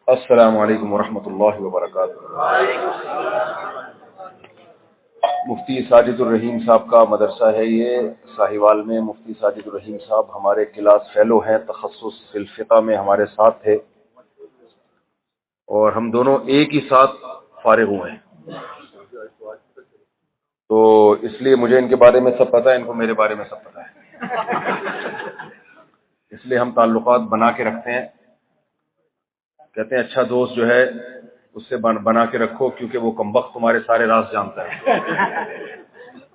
السلام علیکم ورحمۃ اللہ وبرکاتہ۔ مفتی ساجد الرحیم صاحب کا مدرسہ ہے یہ ساہیوال میں۔ مفتی ساجد الرحیم صاحب ہمارے کلاس فیلو ہیں، تخصص فی الفقہ میں ہمارے ساتھ تھے، اور ہم دونوں ایک ہی ساتھ فارغ ہوئے ہیں، تو اس لیے مجھے ان کے بارے میں سب پتہ ہے، ان کو میرے بارے میں سب پتہ ہے، اس لیے ہم تعلقات بنا کے رکھتے ہیں۔ کہتے ہیں اچھا دوست جو ہے اس سے بنا کے رکھو، کیونکہ وہ کمبخت تمہارے سارے راز جانتا ہے،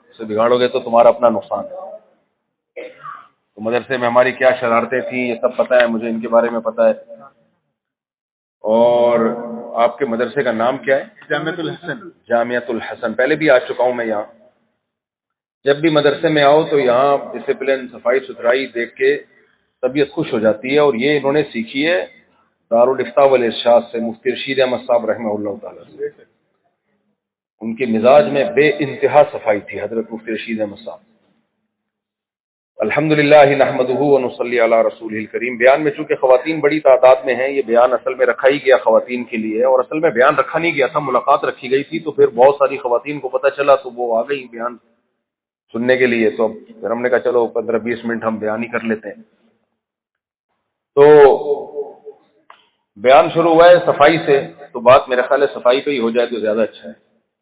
اسے بگاڑو گے تو تمہارا اپنا نقصان ہے۔ تو مدرسے میں ہماری کیا شرارتیں تھیں یہ سب پتہ ہے مجھے، ان کے بارے میں پتہ ہے۔ اور آپ کے مدرسے کا نام کیا ہے؟ جامعۃ الحسن۔ جامعۃ الحسن، پہلے بھی آ چکا ہوں میں یہاں۔ جب بھی مدرسے میں آؤ تو یہاں ڈسپلن، صفائی ستھرائی دیکھ کے طبیعت خوش ہو جاتی ہے، اور یہ انہوں نے سیکھی ہے دارالافتاء والارشاد سے، مفتی رشید احمد صاحب رحمہ اللہ تعالی سے۔ ان کے مزاج میں بے انتہا صفائی تھی حضرت مفتی رشید احمد صاحب۔ الحمدللہ نحمدہ ونصلی علی رسولہ الکریم۔ بیان میں چونکہ خواتین بڑی تعداد میں ہیں، یہ بیان اصل میں رکھا ہی گیا خواتین کے لیے، اور اصل میں بیان رکھا نہیں گیا تھا، ملاقات رکھی گئی تھی، تو پھر بہت ساری خواتین کو پتہ چلا تو وہ آ گئی بیان سننے کے لیے، تو پھر ہم نے کہا چلو 15-20 منٹ ہم بیان ہی کر لیتے ہیں۔ تو بیان شروع ہوا ہے صفائی سے، تو بات میرا خیال ہے صفائی پہ ہی ہو جائے تو زیادہ اچھا ہے،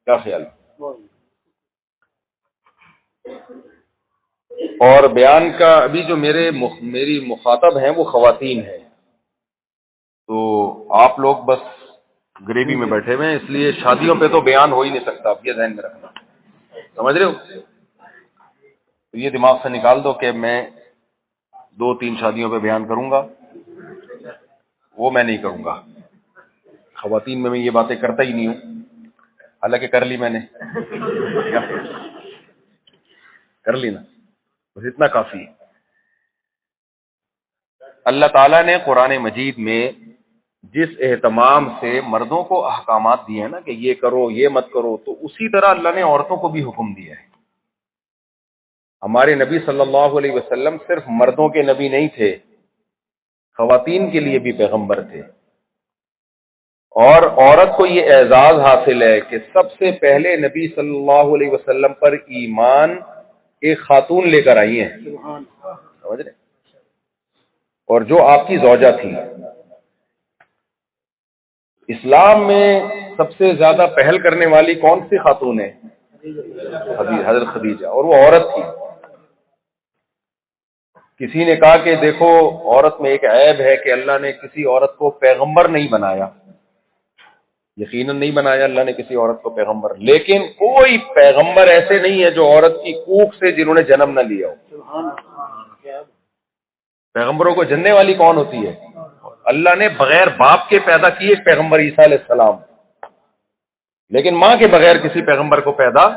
کیا خیال ہے؟ اور بیان کا ابھی جو میری مخاطب ہیں وہ خواتین ہیں، تو آپ لوگ بس گریوی میں بیٹھے ہوئے ہیں، اس لیے شادیوں پہ تو بیان ہو ہی نہیں سکتا، آپ یہ ذہن میں رکھنا، سمجھ رہے ہو؟ تو یہ دماغ سے نکال دو کہ میں 2-3 شادیوں پہ بیان کروں گا، وہ میں نہیں کروں گا۔ خواتین میں یہ باتیں کرتا ہی نہیں ہوں، حالانکہ کر لی میں نے، کر لی نا، بس اتنا کافی ہے۔ اللہ تعالیٰ نے قرآن مجید میں جس اہتمام سے مردوں کو احکامات دیے ہیں نا کہ یہ کرو یہ مت کرو، تو اسی طرح اللہ نے عورتوں کو بھی حکم دیا ہے۔ ہمارے نبی صلی اللہ علیہ وسلم صرف مردوں کے نبی نہیں تھے، خواتین کے لیے بھی پیغمبر تھے، اور عورت کو یہ اعزاز حاصل ہے کہ سب سے پہلے نبی صلی اللہ علیہ وسلم پر ایمان ایک خاتون لے کر آئی ہیں، سمجھ رہے؟ اور جو آپ کی زوجہ تھی۔ اسلام میں سب سے زیادہ پہل کرنے والی کون سی خاتون ہے؟ حضرت خدیجہ، اور وہ عورت تھی۔ کسی نے کہا کہ دیکھو عورت میں ایک عیب ہے کہ اللہ نے کسی عورت کو پیغمبر نہیں بنایا، یقیناً نہیں بنایا اللہ نے کسی عورت کو پیغمبر، لیکن کوئی پیغمبر ایسے نہیں ہے جو عورت کی کوکھ سے جنہوں نے جنم نہ لیا ہو۔ پیغمبروں کو جننے والی کون ہوتی ہے؟ اللہ نے بغیر باپ کے پیدا کیے پیغمبر عیسیٰ علیہ السلام، لیکن ماں کے بغیر کسی پیغمبر کو پیدا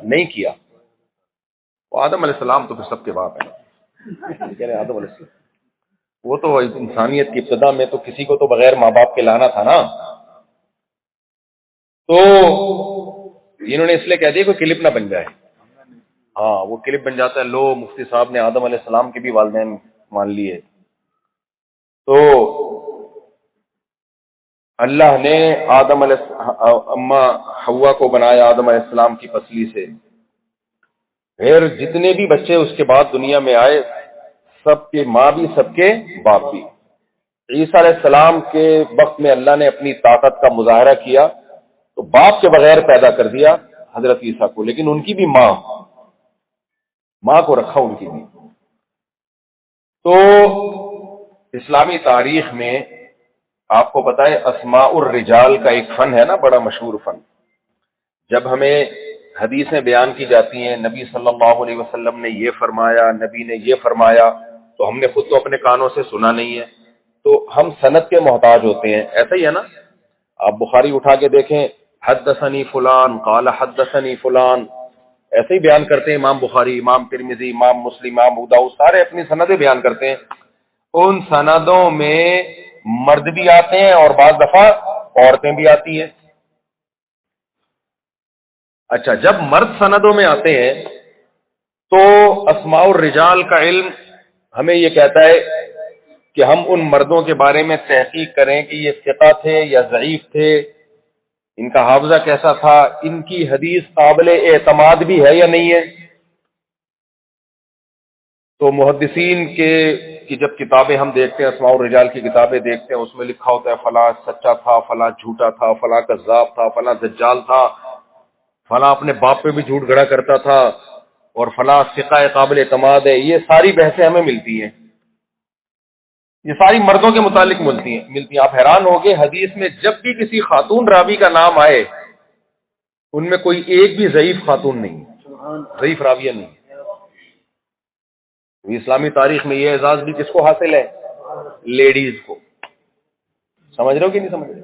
نہیں کیا۔ وہ آدم علیہ السلام تو پھر سب کے باپ ہیں، کہہ رہے آدم علیہ السلام، وہ تو انسانیت کی ابتدا میں تو کسی کو تو بغیر ماں باپ کے لانا تھا نا، تو انہوں نے اس لیے کہہ دیا کوئی کلپ نہ بن جائے۔ ہاں وہ کلپ بن جاتا ہے، لو مفتی صاحب نے آدم علیہ السلام کے بھی والدین مان لیے۔ تو اللہ نے اماں حوا کو بنایا آدم علیہ السلام کی پسلی سے، پھر جتنے بھی بچے اس کے بعد دنیا میں آئے سب کے ماں بھی سب کے باپ بھی۔ عیسیٰ علیہ السلام کے وقت میں اللہ نے اپنی طاقت کا مظاہرہ کیا تو باپ کے بغیر پیدا کر دیا حضرت عیسیٰ کو، لیکن ان کی بھی ماں کو رکھا ان کی بھی۔ تو اسلامی تاریخ میں آپ کو پتہ ہے اسماء الرجال کا ایک فن ہے نا، بڑا مشہور فن۔ جب ہمیں حدیثیں بیان کی جاتی ہیں نبی صلی اللہ علیہ وسلم نے یہ فرمایا، نبی نے یہ فرمایا، تو ہم نے خود تو اپنے کانوں سے سنا نہیں ہے، تو ہم سند کے محتاج ہوتے ہیں۔ ایسا ہی ہے نا، آپ بخاری اٹھا کے دیکھیں، حدثنی فلان قال حدثنی فلان، ایسے ہی بیان کرتے ہیں امام بخاری، امام ترمذی، امام مسلم، امام ابو داؤد، سارے اپنی سندیں بیان کرتے ہیں۔ ان سندوں میں مرد بھی آتے ہیں اور بعض دفعہ عورتیں بھی آتی ہیں۔ اچھا، جب مرد سندوں میں آتے ہیں تو اسماء الرجال کا علم ہمیں یہ کہتا ہے کہ ہم ان مردوں کے بارے میں تحقیق کریں کہ یہ ثقہ تھے یا ضعیف تھے، ان کا حافظہ کیسا تھا، ان کی حدیث قابل اعتماد بھی ہے یا نہیں ہے۔ تو محدثین کی جب کتابیں ہم دیکھتے ہیں، اسماء الرجال کی کتابیں دیکھتے ہیں، اس میں لکھا ہوتا ہے فلاں سچا تھا، فلاں جھوٹا تھا، فلاں کذاب تھا، فلاں دجال تھا، فلاں اپنے باپ پہ بھی جھوٹ گھڑا کرتا تھا، اور فلاں ثقہ قابل اعتماد ہے۔ یہ ساری بحثیں ہمیں ملتی ہیں، یہ ساری مردوں کے متعلق ملتی ہیں۔ آپ حیران ہوگے، حدیث میں جب بھی کسی خاتون راوی کا نام آئے، ان میں کوئی ایک بھی ضعیف خاتون نہیں، ضعیف راویہ نہیں۔ اسلامی تاریخ میں یہ اعزاز بھی کس کو حاصل ہے؟ لیڈیز کو۔ سمجھ رہے ہو کہ نہیں سمجھ رہے؟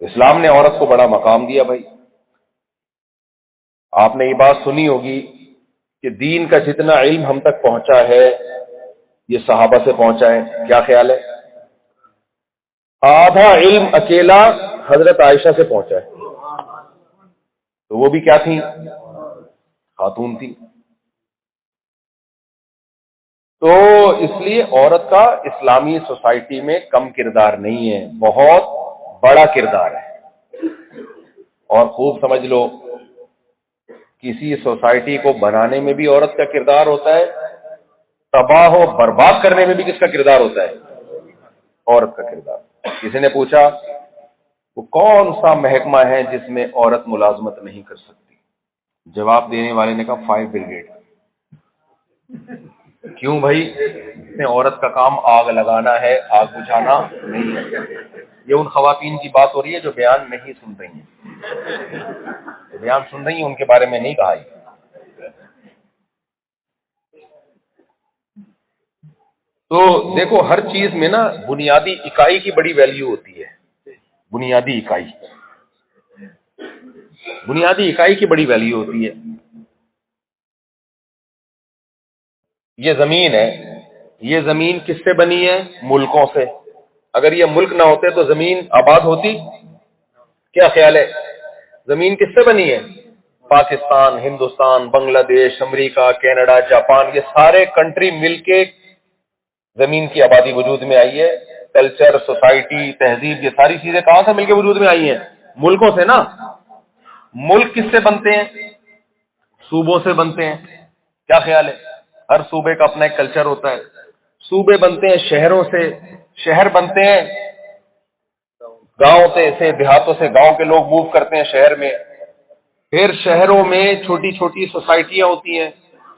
اسلام نے عورت کو بڑا مقام دیا بھائی۔ آپ نے یہ بات سنی ہوگی کہ دین کا جتنا علم ہم تک پہنچا ہے یہ صحابہ سے پہنچا ہے۔ کیا خیال ہے؟ آدھا علم اکیلا حضرت عائشہ سے پہنچا ہے، تو وہ بھی کیا تھی؟ خاتون تھی۔ تو اس لیے عورت کا اسلامی سوسائٹی میں کم کردار نہیں ہے، بہت بڑا کردار ہے۔ اور خوب سمجھ لو، کسی سوسائٹی کو بنانے میں بھی عورت کا کردار ہوتا ہے، تباہ و برباد کرنے میں بھی کس کا کردار ہوتا ہے؟ عورت کا کردار۔ کسی نے پوچھا وہ کون سا محکمہ ہے جس میں عورت ملازمت نہیں کر سکتی؟ جواب دینے والے نے کہا فائر بریگیڈ۔ کیوں بھائی؟ اس میں عورت کا کام آگ لگانا ہے، آگ بجھانا نہیں ہے۔ یہ ان خواتین کی بات ہو رہی ہے جو بیان نہیں سن رہی ہیں، بیان سن رہی ہیں ان کے بارے میں نہیں کہا۔ تو دیکھو، ہر چیز میں نا بنیادی اکائی کی بڑی ویلیو ہوتی ہے۔ بنیادی اکائی کی بڑی ویلیو ہوتی ہے۔ یہ زمین ہے، یہ زمین کس سے بنی ہے؟ ملکوں سے۔ اگر یہ ملک نہ ہوتے تو زمین آباد ہوتی؟ کیا خیال ہے؟ زمین کس سے بنی ہے؟ پاکستان، ہندوستان، بنگلہ دیش، امریکہ، کینیڈا، جاپان، یہ سارے کنٹری مل کے زمین کی آبادی وجود میں آئی ہے۔ کلچر، سوسائٹی، تہذیب، یہ ساری چیزیں کہاں سے مل کے وجود میں آئی ہیں؟ ملکوں سے نا۔ ملک کس سے بنتے ہیں؟ صوبوں سے بنتے ہیں۔ کیا خیال ہے؟ ہر صوبے کا اپنا ایک کلچر ہوتا ہے۔ صوبے بنتے ہیں شہروں سے، شہر بنتے ہیں گاؤں سے، دیہاتوں سے گاؤں کے لوگ موو کرتے ہیں شہر میں۔ پھر شہروں میں چھوٹی چھوٹی سوسائٹیاں ہوتی ہیں،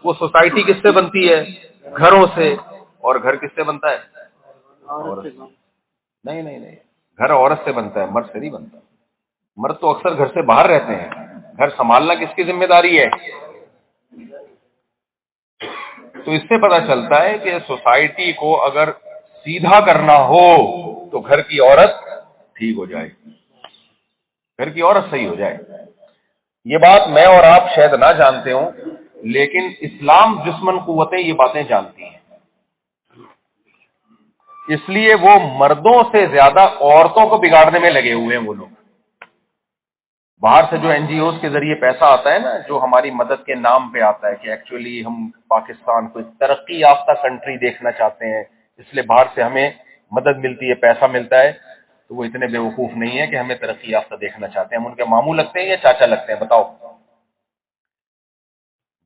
وہ سوسائٹی کس سے بنتی ہے؟ گھروں سے۔ اور گھر کس سے بنتا ہے؟ نہیں، گھر عورت سے بنتا ہے، مرد سے نہیں بنتا۔ مرد تو اکثر گھر سے باہر رہتے ہیں۔ گھر سنبھالنا کس کی ذمہ داری ہے؟ تو اس سے پتہ چلتا ہے کہ سوسائٹی کو اگر سیدھا کرنا ہو تو گھر کی عورت ٹھیک ہو جائے، گھر کی عورت صحیح ہو جائے۔ یہ بات میں اور آپ شاید نہ جانتے ہوں، لیکن اسلام جسمن قوتیں یہ باتیں جانتی ہیں۔ اس لیے وہ مردوں سے زیادہ عورتوں کو بگاڑنے میں لگے ہوئے ہیں۔ وہ لوگ باہر سے جو این جی اوز کے ذریعے پیسہ آتا ہے نا، جو ہماری مدد کے نام پہ آتا ہے کہ ایکچولی ہم پاکستان کو ایک ترقی یافتہ کنٹری دیکھنا چاہتے ہیں، اس لیے باہر سے ہمیں مدد ملتی ہے، پیسہ ملتا ہے، تو وہ اتنے بیوقوف نہیں ہے کہ ہمیں ترقی یافتہ دیکھنا چاہتے ہیں۔ ہم ان کے ماموں لگتے ہیں یا چاچا لگتے ہیں؟ بتاؤ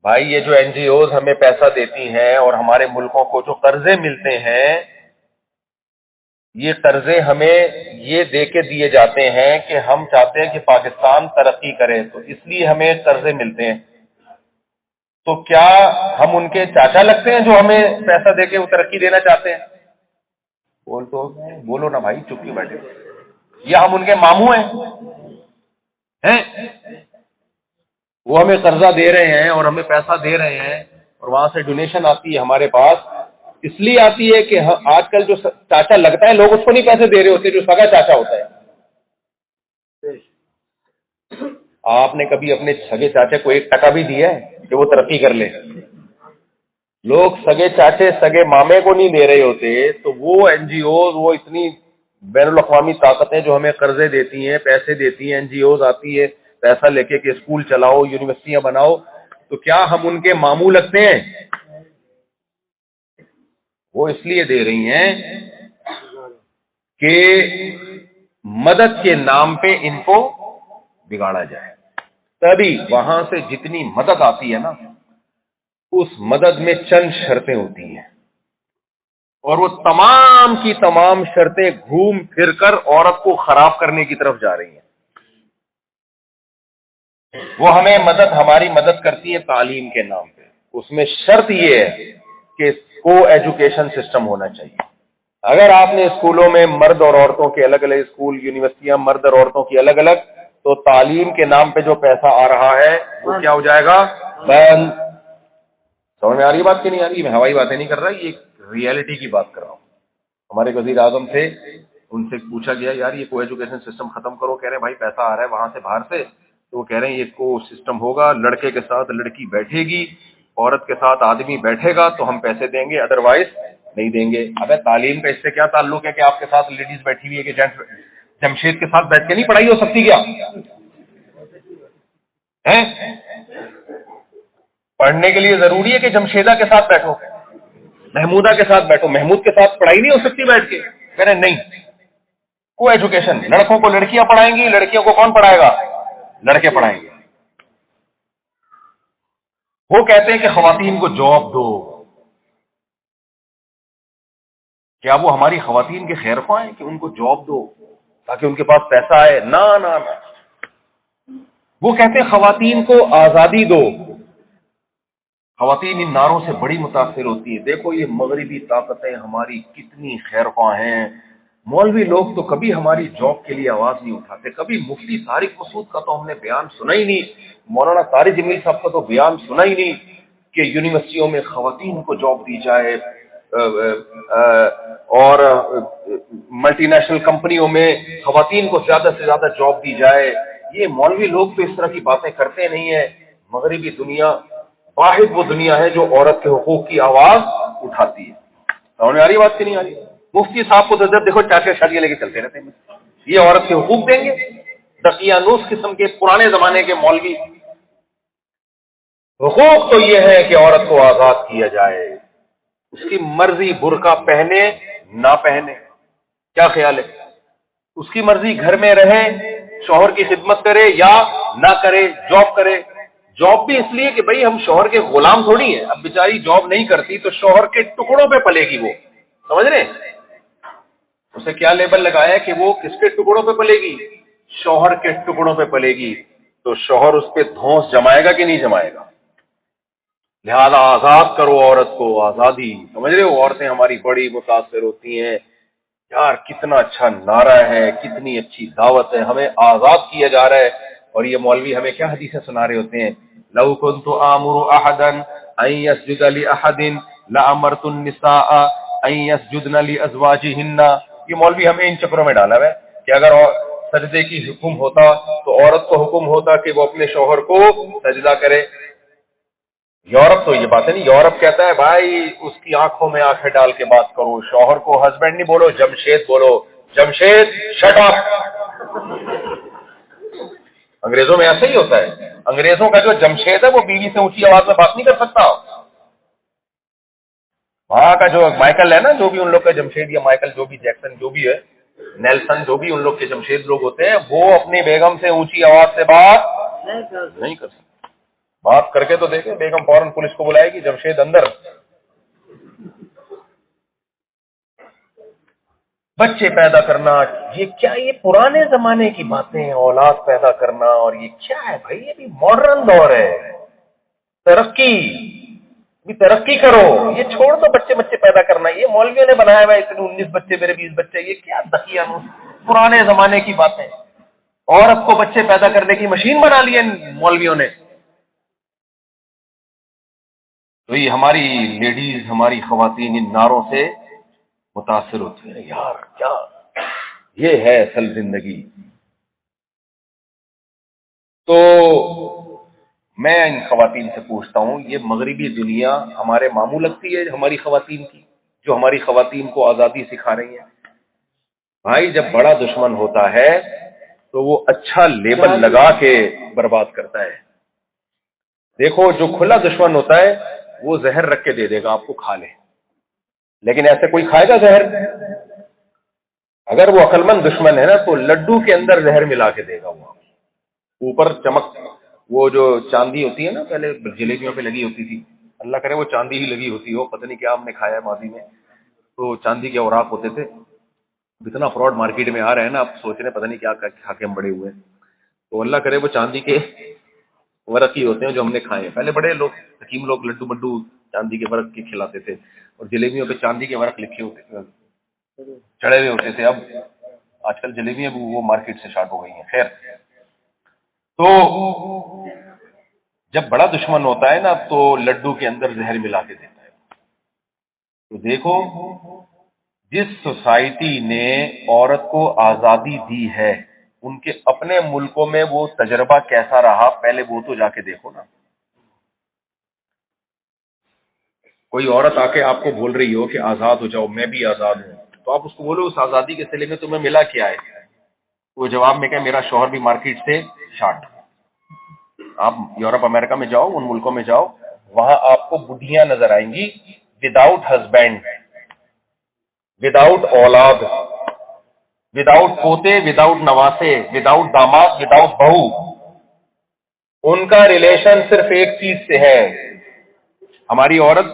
بھائی، یہ جو این جی اوز ہمیں پیسہ دیتی ہیں اور ہمارے ملکوں کو جو قرضے ملتے ہیں، یہ قرضے ہمیں یہ دے کے دیے جاتے ہیں کہ ہم چاہتے ہیں کہ پاکستان ترقی کرے، تو اس لیے ہمیں قرضے ملتے ہیں۔ تو کیا ہم ان کے چاچا لگتے ہیں جو ہمیں پیسہ دے کے وہ ترقی دینا چاہتے ہیں؟ بولو نا بھائی، چپ کیوں بیٹھے؟ یا ہم ان کے ماموں ہیں؟ وہ ہمیں قرضہ دے رہے ہیں اور ہمیں پیسہ دے رہے ہیں، اور وہاں سے ڈونیشن آتی ہے ہمارے پاس، اس لیے آتی ہے کہ آج کل جو چاچا لگتا ہے لوگ اس کو نہیں پیسے دے رہے ہوتے جو سگا چاچا ہوتا ہے۔ آپ نے کبھی اپنے سگے چاچے کو 1 ٹکا بھی دیا ہے کہ وہ ترقی کر لے؟ لوگ سگے چاچے سگے مامے کو نہیں دے رہے ہوتے، تو وہ این جی اوز، وہ اتنی بین الاقوامی طاقتیں جو ہمیں قرضے دیتی ہیں، پیسے دیتی ہیں، این جی اوز آتی ہے پیسہ لے کے کہ اسکول چلاؤ، یونیورسٹیاں بناؤ، تو کیا ہم ان کے ماموں لگتے ہیں؟ وہ اس لیے دے رہی ہیں کہ مدد کے نام پہ ان کو بگاڑا جائے. تبھی وہاں سے جتنی مدد آتی ہے نا، اس مدد میں چند شرطیں ہوتی ہیں، اور وہ تمام کی تمام شرطیں گھوم پھر کر عورت کو خراب کرنے کی طرف جا رہی ہیں. وہ ہماری مدد کرتی ہے تعلیم کے نام پہ. اس میں شرط یہ ہے کہ کو ایجوکیشن سسٹم ہونا چاہیے. اگر آپ نے اسکولوں میں مرد اور عورتوں کے الگ الگ اسکول، یونیورسٹیاں مرد اور عورتوں کی الگ الگ، تو تعلیم کے نام پہ جو پیسہ آ رہا ہے وہ کیا ہو جائے گا؟ بند. سمجھ میں آ رہی بات کہ نہیں آ رہی؟ میں ہوائی باتیں نہیں کر رہا، یہ ریئلٹی کی بات کر رہا ہوں. ہمارے وزیر اعظم تھے، ان سے پوچھا گیا یار یہ کو ایجوکیشن سسٹم ختم کرو. کہہ رہے ہیں بھائی پیسہ آ رہا ہے وہاں سے باہر سے، تو وہ کہہ رہے ہیں یہ کو سسٹم ہوگا، لڑکے کے ساتھ لڑکی بیٹھے گی، عورت کے ساتھ آدمی بیٹھے گا تو ہم پیسے دیں گے، ادروائز نہیں دیں گے. ابے تعلیم کا اس سے کیا تعلق ہے کہ آپ کے ساتھ لیڈیز بیٹھی ہوئی ہے کہ جینٹس جمشید کے ساتھ بیٹھ کے نہیں پڑھائی ہو سکتی کیا؟ پڑھنے کے لیے ضروری ہے کہ جمشیدہ کے ساتھ بیٹھو، محمودہ کے ساتھ بیٹھو، محمود کے ساتھ پڑھائی نہیں ہو سکتی بیٹھ کے؟ کہہ رہے نہیں، کو ایجوکیشن، لڑکوں کو لڑکیاں پڑھائیں گی، لڑکیوں کو کون پڑھائے گا؟ لڑکے پڑھائیں گے. وہ کہتے ہیں کہ خواتین کو جاب دو. کیا وہ ہماری خواتین کے خیر خواہ ہیں کہ ان کو جاب دو تاکہ ان کے پاس پیسہ آئے؟ نہ نہ نہ. وہ کہتے ہیں خواتین کو آزادی دو. خواتین ان نعروں سے بڑی متاثر ہوتی ہے. دیکھو یہ مغربی طاقتیں ہماری کتنی خیر خواہ ہیں. مولوی لوگ تو کبھی ہماری جاب کے لیے آواز نہیں اٹھاتے. کبھی مفتی طارق مسعود کا تو ہم نے بیان سنا ہی نہیں، مولانا طارق جمیل صاحب کا تو بیان سنا ہی نہیں کہ یونیورسٹیوں میں خواتین کو جاب دی جائے، اور ملٹی نیشنل کمپنیوں میں خواتین کو زیادہ سے زیادہ جاب دی جائے. یہ مولوی لوگ تو اس طرح کی باتیں کرتے نہیں ہیں. مغربی دنیا واحد وہ دنیا ہے جو عورت کے حقوق کی آواز اٹھاتی ہے. سمجھ میں آ رہی بات کی نہیں آ رہی؟ مفتی صاحب کو تو جب دیکھو چار چار شادیاں لے کے چلتے رہتے ہیں. یہ عورت کے حقوق دیں گے؟ دقیانوس قسم کے پرانے زمانے کے مولوی. حقوق تو یہ ہے کہ عورت کو آزاد کیا جائے، اس کی مرضی برقع پہنے نہ پہنے. کیا خیال ہے؟ اس کی مرضی گھر میں رہے، شوہر کی خدمت کرے یا نہ کرے، جاب کرے. جاب بھی اس لیے کہ بھئی ہم شوہر کے غلام تھوڑی ہیں. اب بیچاری جاب نہیں کرتی تو شوہر کے ٹکڑوں پہ پلے گی. وہ سمجھ رہے ہیں اسے کیا لیبل لگایا ہے کہ وہ کس کے ٹکڑوں پہ پلے گی؟ شوہر کے ٹکڑوں پہ پلے گی. تو شوہر اس پہ دھونس جمائے گا کہ نہیں جمائے گا؟ لہذا آزاد کرو عورت کو، آزادی. سمجھ رہے ہو؟ عورتیں ہماری بڑی متاثر ہوتی ہیں. یار کتنا اچھا نعرہ ہے، کتنی اچھی دعوت ہے، ہمیں آزاد کیا جا رہا ہے. اور یہ مولوی ہمیں کیا حدیثیں سنا رہے ہوتے ہیں؟ لو كنت آمر احدا ان يسجد لاحد لامرت النساء ان يسجدن لازواجهن. یہ مولوی ہمیں ان چکروں میں ڈالا ہے کہ اگر سجدے کی حکم ہوتا تو عورت کو حکم ہوتا کہ وہ اپنے شوہر کو سجدہ کرے. یورپ تو یہ بات ہے نہیں. یورپ کہتا ہے بھائی اس کی آنکھوں میں آنکھیں ڈال کے بات کرو، شوہر کو ہسبینڈ نہیں بولو، جمشید بولو. Jamshed shut up. انگریزوں میں ایسا ہی ہوتا ہے. انگریزوں کا جو جمشید ہے وہ بیوی سے اونچی آواز میں بات نہیں کر سکتا. وہاں کا جو مائیکل ہے نا، جو بھی ان لوگ کا جمشید یا مائیکل جو بھی جیکسن جو بھی ہے، نیلسن جو بھی ان لوگ کے جمشید لوگ ہوتے ہیں، وہ اپنی بیگم سے اونچی آواز سے بات نہیں کر سکتے. بات کر کے تو دیکھیں، بیگم فوراً پولیس کو بلائے گی، جمشید اندر. بچے پیدا کرنا، یہ کیا، یہ پرانے زمانے کی باتیں ہیں. اولاد پیدا کرنا اور یہ کیا ہے بھائی؟ یہ بھی ماڈرن دور ہے. ترقی بھی ترقی کرو، یہ چھوڑ دو بچے پیدا کرنا. یہ مولویوں نے بنایا ہوا ہے اتنے 19 بچے میرے 20 بچے. یہ کیا دقیانوس پرانے زمانے کی باتیں. عورت کو بچے پیدا کرنے کی مشین بنا لی ہے مولویوں نے. تو یہ ہماری لیڈیز، ہماری خواتین ان نعروں سے متاثر ہوتی ہیں. یار کیا یہ ہے اصل زندگی. تو میں ان خواتین سے پوچھتا ہوں، یہ مغربی دنیا ہمارے ماموں لگتی ہے ہماری خواتین کی، جو ہماری خواتین کو آزادی سکھا رہی ہیں؟ بھائی جب بڑا دشمن ہوتا ہے تو وہ اچھا لیبل لگا کے برباد کرتا ہے. دیکھو جو کھلا دشمن ہوتا ہے وہ زہر رکھ کے دے دے گا آپ کو، کھا لے. لیکن ایسے کوئی کھائے گا زہر؟ اگر وہ عقلمند دشمن ہے نا تو لڈو کے اندر زہر ملا کے دے گا، وہ اوپر چمک، وہ جو چاندی ہوتی ہے نا، پہلے جلیبیوں پہ لگی ہوتی تھی، اللہ کرے وہ چاندی ہی لگی ہوتی ہو، پتہ نہیں کیا ہم نے کھایا ہے ماضی میں، تو چاندی کے اوراق ہوتے تھے. اتنا فراڈ مارکیٹ میں آ رہے ہیں نا، آپ سوچ رہے ہیں پتہ نہیں کیا کھا کے ہم بڑے ہوئے ہیں. تو اللہ کرے وہ چاندی کے ورق ہی ہوتے ہیں جو ہم نے کھائے ہیں. پہلے بڑے لوگ حکیم لوگ لڈو مڈو چاندی کے ورق کے کھلاتے تھے، اور جلیبیوں پہ چاندی کے ورق لکھے ہوتے تھے، چڑھے ہوئے ہوتے تھے. اب آج کل جلیبیاں بھی وہ مارکیٹ سے شارٹ ہو گئی ہیں. خیر، تو جب بڑا دشمن ہوتا ہے نا تو لڈو کے اندر زہر ملا کے دیتا ہے. تو دیکھو، جس سوسائٹی نے عورت کو آزادی دی ہے ان کے اپنے ملکوں میں وہ تجربہ کیسا رہا، پہلے وہ تو جا کے دیکھو نا. کوئی عورت آ کے آپ کو بول رہی ہو کہ آزاد ہو جاؤ، میں بھی آزاد ہوں، تو آپ اس کو بولو اس آزادی کے سلے میں تمہیں ملا کیا ہے؟ وہ جواب میں کہ میرا شوہر بھی مارکیٹ سے شارٹ. آپ یورپ امریکہ میں جاؤ، ان ملکوں میں جاؤ، وہاں آپ کو بڈھیاں نظر آئیں گی وداؤٹ ہسبینڈ، وداؤٹ اولاد، وداؤٹ پوتے، وداؤٹ نواسے، وداؤٹ داماد، وداؤٹ بہو. ان کا ریلیشن صرف ایک چیز سے ہے. ہماری عورت،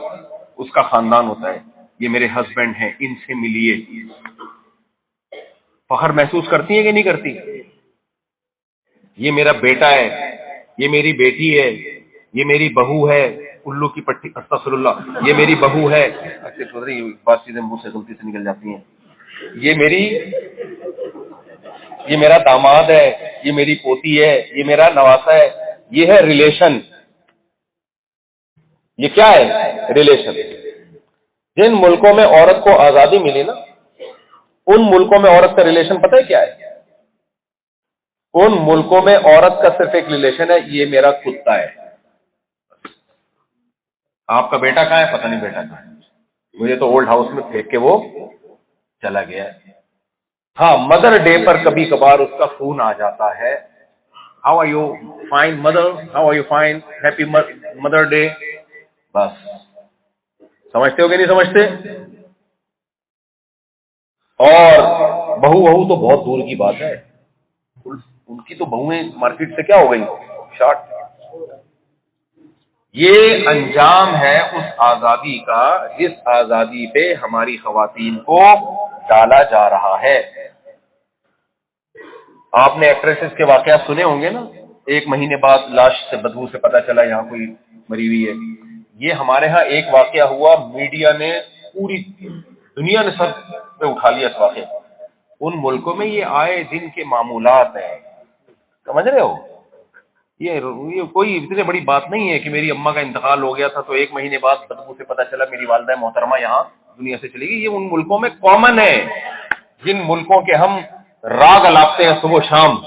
اس کا خاندان ہوتا ہے، یہ میرے ہسبینڈ ہیں، ان سے ملیے. فخر محسوس کرتی ہے کہ نہیں کرتی؟ یہ میرا بیٹا ہے، یہ میری بیٹی ہے، یہ میری بہو ہے. الو کی پٹی، استغفر اللہ، یہ میری بہو ہے. بات چیزیں منہ سے غلطی سے نکل جاتی ہیں. یہ میرا داماد ہے، یہ میری پوتی ہے، یہ میرا نواسا ہے. یہ ہے ریلیشن. یہ کیا ہے؟ ریلیشن. جن ملکوں میں عورت کو آزادی ملی نا، ان ملکوں میں عورت کا ریلیشن پتہ ہے کیا ہے؟ ان ملکوں میں عورت کا صرف ایک ریلیشن ہے، یہ میرا کتا ہے. آپ کا بیٹا کہاں ہے؟ پتہ نہیں بیٹا کہاں ہے، مجھے تو اولڈ ہاؤس میں پھینک کے وہ چلا گیا ہے. ہاں، مدر ڈے پر کبھی کبھار اس کا فون آ جاتا ہے، how are you fine mother, how are you fine, happy mother day. بس. سمجھتے ہو کہ نہیں سمجھتے؟ اور بہو تو بہت دور کی بات ہے، ان کی تو بہویں مارکیٹ سے کیا ہو گئی؟ شارٹ. یہ انجام ہے اس آزادی کا جس آزادی پہ ہماری خواتین کو ڈالا جا رہا ہے. آپ نے ایکٹریسز کے واقعات سنے ہوں گے نا، 1 مہینے بعد لاش سے بدبو سے پتا چلا یہاں کوئی مری ہوئی ہے. یہ ہمارے ہاں ایک واقعہ ہوا، میڈیا نے، پوری دنیا نے سر پہ اٹھا لیا اس واقعے. ان ملکوں میں یہ آئے دن کے معمولات ہیں. سمجھ رہے ہو؟ یہ کوئی اتنی بڑی بات نہیں ہے کہ میری اماں کا انتقال ہو گیا تھا تو 1 مہینے بعد بدبو سے پتا چلا میری والدہ محترمہ یہاں دنیا سے چلی گئی. یہ ان ملکوں میں کامن ہے، جن ملکوں کے ہم راگ الاپتے ہیں صبح و شام.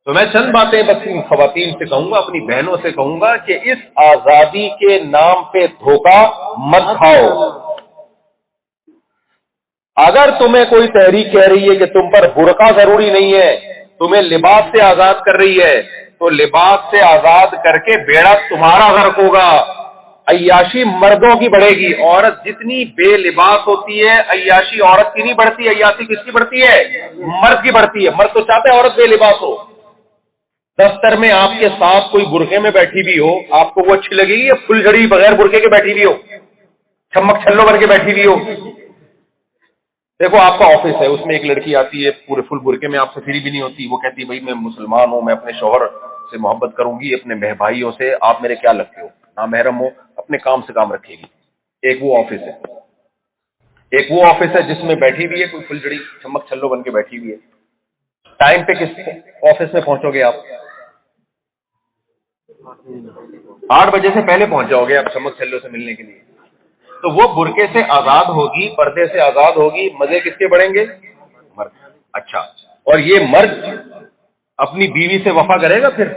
تو میں چند باتیں بس خواتین سے کہوں گا، اپنی بہنوں سے کہوں گا کہ اس آزادی کے نام پہ دھوکہ مت کھاؤ. اگر تمہیں کوئی تحریک کہہ رہی ہے کہ تم پر برقع ضروری نہیں ہے، تمہیں لباس سے آزاد کر رہی ہے، تو لباس سے آزاد کر کے بیڑا تمہارا غرق ہوگا. عیاشی مردوں کی بڑھے گی. عورت جتنی بے لباس ہوتی ہے، عیاشی عورت کی نہیں بڑھتی، عیاشی کس کی بڑھتی ہے؟ مرد کی بڑھتی ہے. مرد تو چاہتے ہیں عورت بے لباس ہو. دفتر میں آپ کے ساتھ کوئی برقعے میں بیٹھی بھی ہو، آپ کو وہ اچھی لگے گی یا پھل جھڑی بغیر برقعے کے بیٹھی بھی ہو، چھمک چھلو بن کے بیٹھی بھی ہو؟ دیکھو، آپ کا آفس ہے، اس میں ایک لڑکی آتی ہے پورے فل برقعے میں، آپ سے فری بھی نہیں ہوتی. وہ کہتی ہے بھائی میں مسلمان ہوں، میں اپنے شوہر سے محبت کروں گی، اپنے بھائیوں سے. آپ میرے کیا لگتے ہو؟ نامحرم ہو، اپنے کام سے کام رکھے گی. ایک وہ آفس ہے. ایک وہ آفس ہے جس میں بیٹھی بھی ہے کوئی فل جڑی چمک چھلو بن کے بیٹھی بھی ہے. ٹائم پہ کس آفس میں پہنچو گے آپ؟ 8 بجے سے پہلے پہنچ جاؤ گے آپ چمک چھلو سے ملنے کے لیے. تو وہ برقعے سے آزاد ہوگی، پردے سے آزاد ہوگی، مزے کس کے بڑھیں گے؟ مرد. اچھا، اور یہ مرد اپنی بیوی سے وفا کرے گا پھر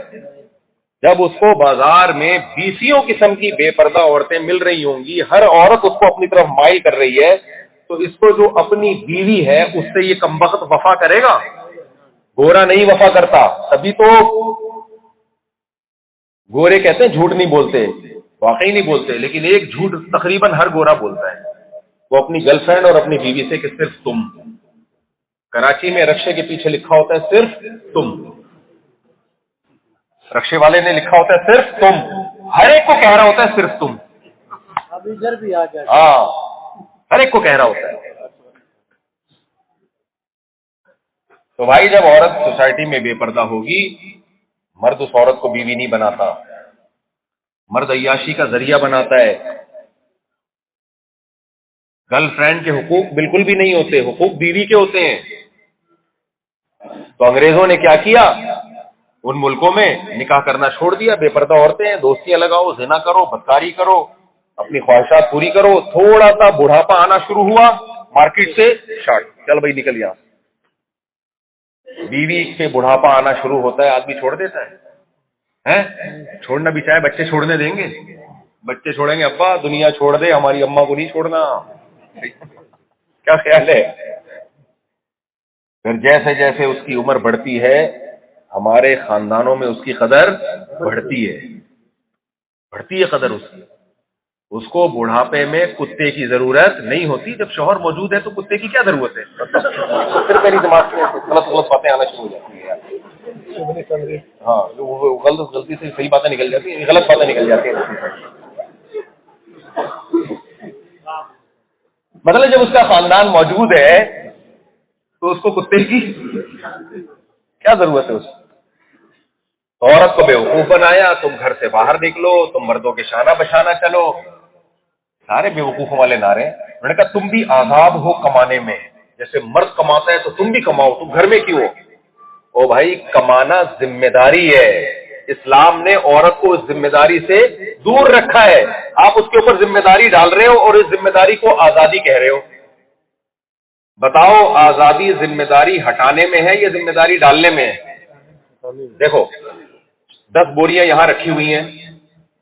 جب اس کو بازار میں 20 قسم کی بے پردہ عورتیں مل رہی ہوں گی، ہر عورت اس کو اپنی طرف مائل کر رہی ہے، تو اس کو جو اپنی بیوی ہے اس سے یہ کمبخت وفا کرے گا؟ گورا نہیں وفا کرتا. تبھی تو گورے کہتے ہیں جھوٹ نہیں بولتے. واقعی نہیں بولتے، لیکن ایک جھوٹ تقریباً ہر گورا بولتا ہے، وہ اپنی گرل فرینڈ اور اپنی بیوی سے کہ صرف تم. کراچی میں رکشے کے پیچھے لکھا ہوتا ہے صرف تم، رکشے والے نے لکھا ہوتا ہے صرف تم، ہر ایک کو کہہ رہا ہوتا ہے صرف تم. اب ادھر بھی آ جائے. ہاں، ہر ایک کو کہہ رہا ہوتا ہے. تو بھائی جب عورت سوسائٹی میں بے پردہ ہوگی، مرد اس عورت کو بیوی نہیں بناتا، مرد عیاشی کا ذریعہ بناتا ہے. گرل فرینڈ کے حقوق بالکل بھی نہیں ہوتے، حقوق بیوی کے ہوتے ہیں. تو انگریزوں نے کیا کیا، ان ملکوں میں نکاح کرنا چھوڑ دیا، بے پردہ عورتیں ہیں، دوستیاں لگاؤ، زنا کرو، بدکاری کرو، اپنی خواہشات پوری کرو. تھوڑا سا بڑھاپا آنا شروع ہوا، مارکیٹ سے شارٹ، چل بھائی نکل یہاں. بیوی سے بڑھاپا آنا شروع ہوتا ہے، آدمی چھوڑ دیتا ہے. چھوڑنا بھی چاہے بچے چھوڑنے دیں گے، بچے چھوڑیں گے، ابا دنیا چھوڑ دے، ہماری اماں کو نہیں چھوڑنا. کیا خیال ہے؟ پھر جیسے جیسے اس کی عمر بڑھتی ہے، ہمارے خاندانوں میں اس کی قدر بڑھتی ہے قدر اس کی. اس کو بڑھاپے میں کتے کی ضرورت نہیں ہوتی، جب شوہر موجود ہے تو کتے کی کیا ضرورت ہے؟ پھر میری دماغ میں غلط باتیں آنا شروع ہو جاتی ہیں. ہاں، غلطی سے صحیح باتیں نکل جاتی ہیں، غلط باتیں نکل جاتی ہیں. مطلب جب اس کا خاندان موجود ہے تو اس کو کتے کی کیا ضرورت ہے؟ اس کو عورت کو بیوقوف بنایا، تم گھر سے باہر نکلو، تم مردوں کے شانہ بشانہ چلو. سارے بیوقوفوں والے نعرے. انہوں نے کہا تم بھی آزاد ہو کمانے میں، جیسے مرد کماتا ہے تو تم بھی کماؤ، تم گھر میں کیوں ہو؟ او بھائی، کمانا ذمہ داری ہے، اسلام نے عورت کو اس ذمہ داری سے دور رکھا ہے. آپ اس کے اوپر ذمہ داری ڈال رہے ہو اور اس ذمہ داری کو آزادی کہہ رہے ہو. بتاؤ، آزادی ذمہ داری ہٹانے میں ہے یا ذمہ داری ڈالنے میں ہے؟ دیکھو، 10 بوریاں یہاں رکھی ہوئی ہیں،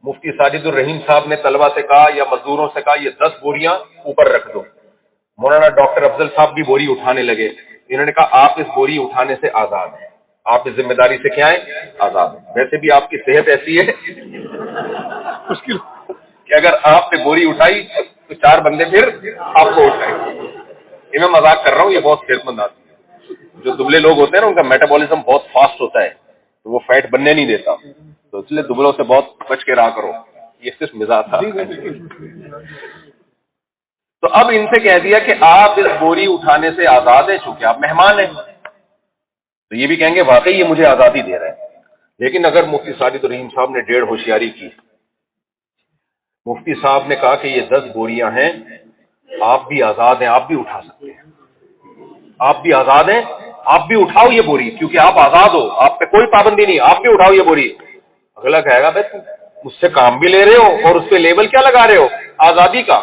مفتی ساجد الرحیم صاحب نے طلبہ سے کہا یا مزدوروں سے کہا یہ 10 بوریاں اوپر رکھ دو. مولانا ڈاکٹر افضل صاحب بھی بوری اٹھانے لگے. انہوں نے کہا آپ اس بوری اٹھانے سے آزاد ہیں، آپ اس ذمہ داری سے کیا ہیں؟ آزاد ہیں. ویسے بھی آپ کی صحت ایسی ہے کہ اگر آپ نے بوری اٹھائی تو 4 بندے پھر آپ کو اٹھائیں. یہ میں مذاق کر رہا ہوں، یہ بہت صحت مند آدمی ہے. جو دبلے لوگ ہوتے ہیں نا، ان کا میٹابولزم بہت فاسٹ ہوتا ہے، تو وہ فیٹ بننے نہیں دیتا، تو اس لیے دبلوں سے بہت بچ کے رہا کرو. یہ صرف مزاج تھا. تو اب ان سے کہہ دیا کہ آپ اس بوری اٹھانے سے آزاد ہیں، چونکہ آپ مہمان ہیں. تو یہ بھی کہیں گے واقعی یہ مجھے آزادی دے رہے ہیں. لیکن اگر مفتی ساجد الرحیم صاحب نے 1.5 ہوشیاری کی، مفتی صاحب نے کہا کہ یہ 10 بوریاں ہیں، آپ بھی آزاد ہیں، آپ بھی اٹھا سکتے ہیں، آپ بھی آزاد ہیں، آپ بھی اٹھاؤ یہ بوری، کیونکہ آپ آزاد ہو، آپ پہ کوئی پابندی نہیں، آپ بھی اٹھاؤ یہ بوری. اگلا کہے گا بھائی مجھ سے کام بھی لے رہے ہو اور اس پہ لیبل کیا لگا رہے ہو آزادی کا؟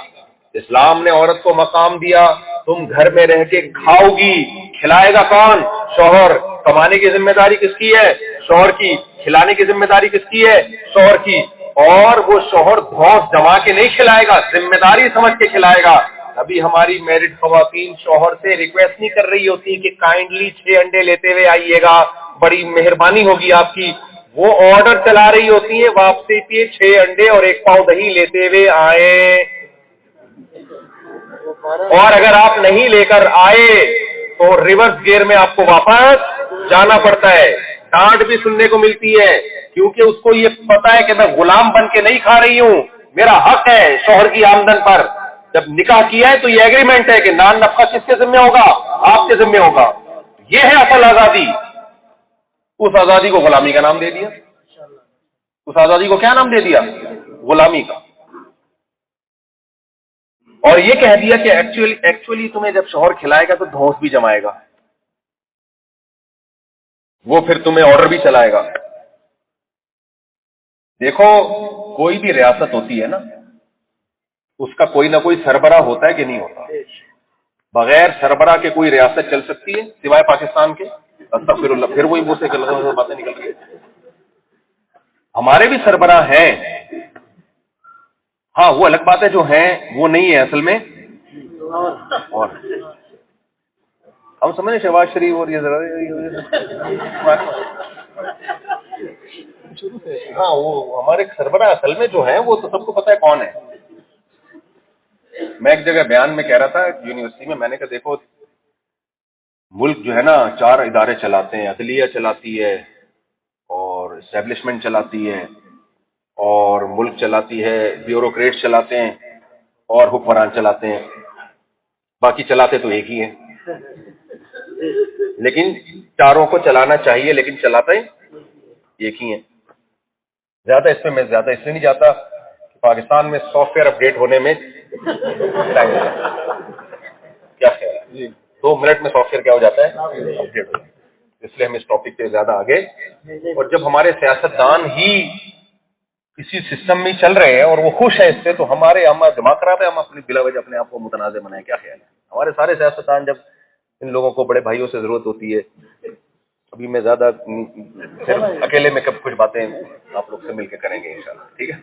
اسلام نے عورت کو مقام دیا، تم گھر میں رہ کے کھاؤ گی، کھلائے گا کون؟ شوہر. کمانے کی ذمہ داری کس کی ہے؟ شوہر کی. کھلانے کی ذمہ داری کس کی ہے؟ شوہر کی. اور وہ شوہر دھوس جما کے نہیں کھلائے گا، ذمہ داری سمجھ کے کھلائے گا. ابھی ہماری میرڈ خواتین شوہر سے ریکویسٹ نہیں کر رہی ہوتی کہ کائنڈلی 6 انڈے لیتے ہوئے آئیے گا، بڑی مہربانی ہوگی آپ کی. وہ آرڈر چلا رہی ہوتی ہیں واپسی پہ 6 انڈے اور 1 پاؤ دہی لیتے ہوئے آئے. اور اگر آپ نہیں لے کر آئے تو ریورس گیئر میں آپ کو واپس جانا پڑتا ہے. ڈانٹ بھی سننے کو ملتی ہے، کیونکہ اس کو یہ پتا ہے کہ میں غلام بن کے نہیں کھا رہی ہوں، میرا حق ہے شوہر کی آمدن پر. جب نکاح کیا ہے تو یہ ایگریمنٹ ہے کہ نان نفقہ کس کے ذمہ ہوگا؟ آپ کے ذمہ ہوگا. یہ ہے اصل آزادی. اس آزادی کو غلامی کا نام دے دیا. اس آزادی کو کیا نام دے دیا؟ غلامی کا. اور یہ کہہ دیا کہ ایکچولی تمہیں جب شوہر کھلائے گا تو دھوس بھی جمائے گا، وہ پھر تمہیں آرڈر بھی چلائے گا. دیکھو، کوئی بھی ریاست ہوتی ہے نا، اس کا کوئی نہ کوئی سربراہ ہوتا ہے کہ نہیں ہوتا؟ بغیر سربراہ کے کوئی ریاست چل سکتی ہے سوائے پاکستان کے؟ استغفر اللہ، پھر وہی منہ سے باتیں نکل رہی ہیں. ہمارے بھی سربراہ ہیں، ہاں وہ الگ بات ہے، جو ہیں وہ نہیں ہے اصل میں. اور ہم سمجھیں شہباز شریف اور یہ ذرا ہاں وہ ہمارے سربراہ اصل میں جو ہیں وہ تو سب کو پتا ہے کون ہے. میں ایک جگہ بیان میں کہہ رہا تھا یونیورسٹی میں نے کہا دیکھو ملک جو ہے نا 4 ادارے چلاتے ہیں, عدلیہ چلاتی ہے اور اسٹیبلشمنٹ چلاتی ہے اور ملک چلاتی ہے, بیوروکریٹ چلاتے ہیں اور حکمران چلاتے ہیں. باقی چلاتے تو ایک ہی ہیں, لیکن چاروں کو چلانا چاہیے لیکن چلاتے ایک ہی ہیں. زیادہ اس میں زیادہ اس لیے نہیں جاتا کہ پاکستان میں سافٹ ویئر اپڈیٹ ہونے میں ٹائم لگتا ہے. کیا خیال ہے 2 منٹ میں سافٹ ویئر کیا ہو جاتا ہے اپڈیٹ ہو جاتا ہے. اس لیے ہم اس ٹاپک پہ زیادہ آگے, اور جب ہمارے سیاستدان ہی اسی سسٹم میں چل رہے ہیں اور وہ خوش ہیں اس سے تو ہمارا دماغ خراب ہے. ہم اپنی بلا وجہ اپنے آپ کو متنازع بنائیں. کیا خیال ہے ہمارے سارے سیاستدان جب ان لوگوں کو بڑے بھائیوں سے ضرورت ہوتی ہے. ابھی میں زیادہ اکیلے میں کب کچھ باتیں آپ لوگ سے مل کے کریں گے انشاءاللہ, ٹھیک ہے.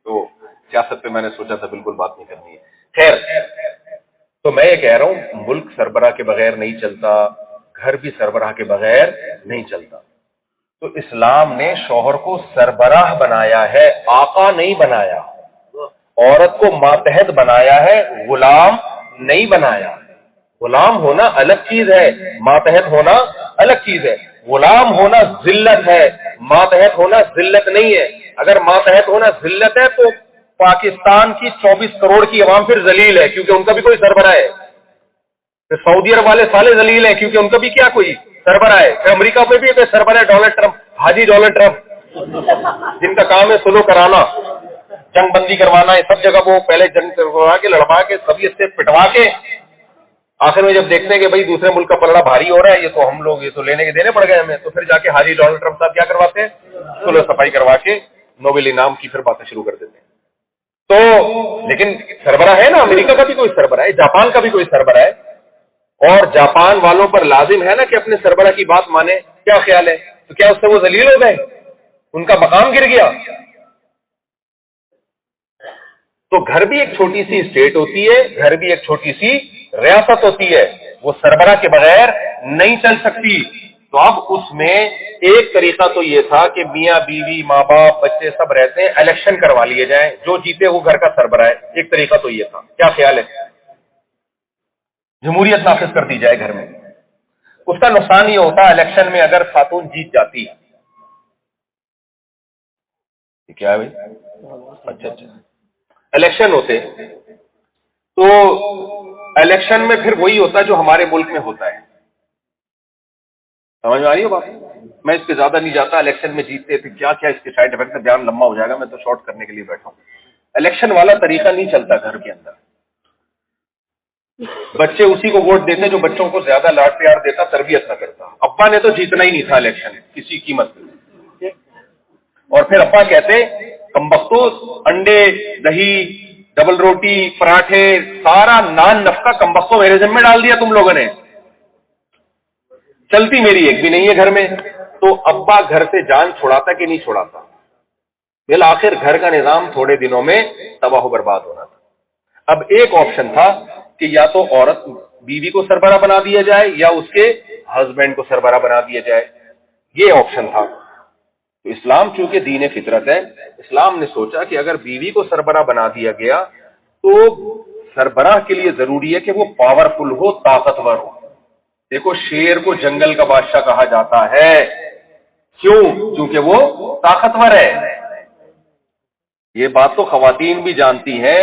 تو سیاست پہ میں نے سوچا تھا بالکل بات نہیں کرنی ہے. خیر, تو میں یہ کہہ رہا ہوں ملک سربراہ کے بغیر نہیں چلتا, گھر بھی سربراہ کے بغیر نہیں چلتا. تو اسلام نے شوہر کو سربراہ بنایا ہے, آقا نہیں بنایا. عورت کو ماتحت بنایا ہے, غلام نہیں بنایا. غلام ہونا الگ چیز ہے, ماتحت ہونا الگ چیز ہے. غلام ہونا ذلت ہے, ماتحت ہونا ذلت نہیں ہے. اگر ماتحت ہونا ذلت ہے تو پاکستان کی 24 کروڑ کی عوام پھر ذلیل ہے کیونکہ ان کا بھی کوئی سربراہ ہے. پھر سعودی عرب والے سالے ذلیل ہیں کیونکہ ان کا بھی کیا کوئی سربراہ ہے. پھر امریکہ میں بھی کوئی سربراہ ہے, ڈونلڈ ٹرمپ, حاجی ڈونلڈ ٹرمپ, جن کا کام ہے سلو کرانا, جنگ بندی کروانا. یہ سب جگہ وہ پہلے جنگ کروا کے لڑوا کے طبیعت سے پٹوا کے آخر میں جب دیکھتے ہیں کہ بھائی دوسرے ملک کا پلڑا بھاری ہو رہا ہے, یہ تو ہم لوگ یہ تو لینے کے دینے پڑ گئے ہمیں, تو پھر جا کے حاجی ڈونلڈ ٹرمپ صاحب کیا کرواتے ہیں, سلو صفائی کروا کے نوبل انعام کی پھر باتیں شروع کر دیتے ہیں. تو لیکن سربراہ ہے نا, امریکہ کا بھی کوئی سربراہ ہے, جاپان کا بھی کوئی سربراہ ہے, اور جاپان والوں پر لازم ہے نا کہ اپنے سربراہ کی بات مانے. کیا خیال ہے, تو کیا اس سے وہ ذلیل ہو گئے, ان کا مقام گر گیا؟ تو گھر بھی ایک چھوٹی سی اسٹیٹ ہوتی ہے, گھر بھی ایک چھوٹی سی ریاست ہوتی ہے, وہ سربراہ کے بغیر نہیں چل سکتی. تو اب اس میں ایک طریقہ تو یہ تھا کہ میاں بیوی ماں باپ بچے سب رہتے ہیں, الیکشن کروا لیے جائیں, جو جیتے وہ گھر کا سربراہ ہے. ایک طریقہ تو یہ تھا. کیا خیال ہے, جمہوریت نافذ کر دی جائے گھر میں. اس کا نقصان یہ ہوتا الیکشن میں اگر خاتون جیت جاتی. کیا ہے بھائی, اچھا الیکشن ہوتے تو الیکشن میں پھر وہی ہوتا جو ہمارے ملک میں ہوتا ہے. سمجھ میں آ رہی ہے بات؟ میں اس پہ زیادہ نہیں جاتا. الیکشن میں جیتتے تھے کیا کیا اس کے سائڈ افیکٹ ہے, بیان لمبا ہو جائے گا, میں تو شارٹ کرنے کے لیے بیٹھا ہوں. الیکشن والا طریقہ نہیں چلتا گھر کے اندر. بچے اسی کو ووٹ دیتے جو بچوں کو زیادہ لاڈ پیار دیتا, تربیت نہ کرتا. ابا نے تو جیتنا ہی نہیں تھا الیکشن کسی قیمت پہ, اور پھر ابا کہتے کمبختو, انڈے دہی ڈبل روٹی پراٹھے سارا نان نفقہ کمبختو میرے ذمہ ڈال دیا تم لوگوں نے, چلتی میری ایک بھی نہیں ہے گھر میں. تو ابا گھر سے جان چھوڑاتا کہ نہیں چھوڑاتا؟ بالآخر گھر کا نظام تھوڑے دنوں میں تباہ و برباد ہونا تھا. اب ایک آپشن تھا کہ یا تو عورت بیوی کو سربراہ بنا دیا جائے یا اس کے ہسبینڈ کو سربراہ بنا دیا جائے, یہ آپشن تھا. تو اسلام چونکہ دین فطرت ہے, اسلام نے سوچا کہ اگر بیوی کو سربراہ بنا دیا گیا تو سربراہ کے لیے ضروری ہے کہ وہ پاورفل ہو, طاقتور ہو. دیکھو شیر کو جنگل کا بادشاہ کہا جاتا ہے, کیوں؟ کیونکہ وہ طاقتور ہے. یہ بات تو خواتین بھی جانتی ہیں,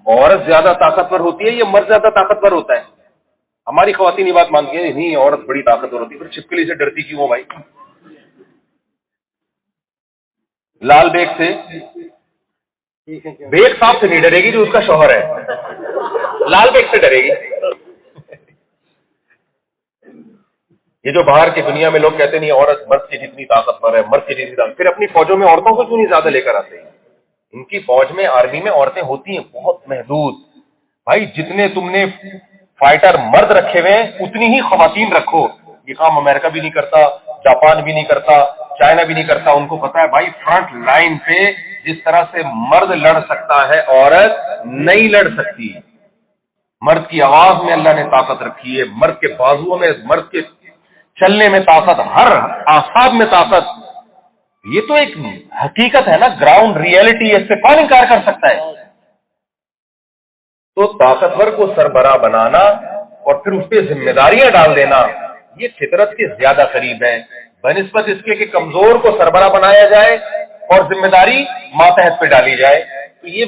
عورت زیادہ طاقتور ہوتی ہے یا مرد زیادہ طاقتور ہوتا ہے؟ ہماری خواتین یہ بات مانتی ہیں نہیں عورت بڑی طاقتور ہوتی ہے. پھر چھپکلی سے ڈرتی کیوں ہو بھائی؟ لال بیگ سے, بیگ صاحب سے نہیں ڈرے گی جو اس کا شوہر ہے, لال بیگ سے ڈرے گی. یہ جو باہر کی دنیا میں لوگ کہتے نہیں عورت مرد کی جتنی طاقتور ہے, مرد کی جتنی طاقت, پھر اپنی فوجوں میں عورتوں کو کیوں نہیں زیادہ لے کر آتے ہیں؟ ان کی فوج میں آرمی میں عورتیں ہوتی ہیں بہت محدود. بھائی جتنے تم نے فائٹر مرد رکھے ہوئے ہیں اتنی ہی خواتین رکھو. یہ کام امریکہ بھی نہیں کرتا, جاپان بھی نہیں کرتا, چائنا بھی نہیں کرتا. ان کو پتا ہے بھائی فرنٹ لائن پہ جس طرح سے مرد لڑ سکتا ہے عورت نہیں لڑ سکتی. مرد کی آواز میں اللہ نے طاقت رکھی ہے, مرد کے بازوؤں میں, مرد کے چلنے میں طاقت, ہر اعصاب میں طاقت. یہ تو ایک حقیقت ہے نا، گراؤنڈ ریئلٹی ہے، اس سے کون انکار کر سکتا ہے؟ تو طاقتور کو سربراہ بنانا اور پھر اس پہ ذمہ داریاں ڈال دینا، یہ فطرت کے زیادہ قریب ہے بنسبت اس کے کہ کمزور کو سربراہ بنایا جائے اور ذمہ داری ماتحت پہ ڈالی جائے۔ تو یہ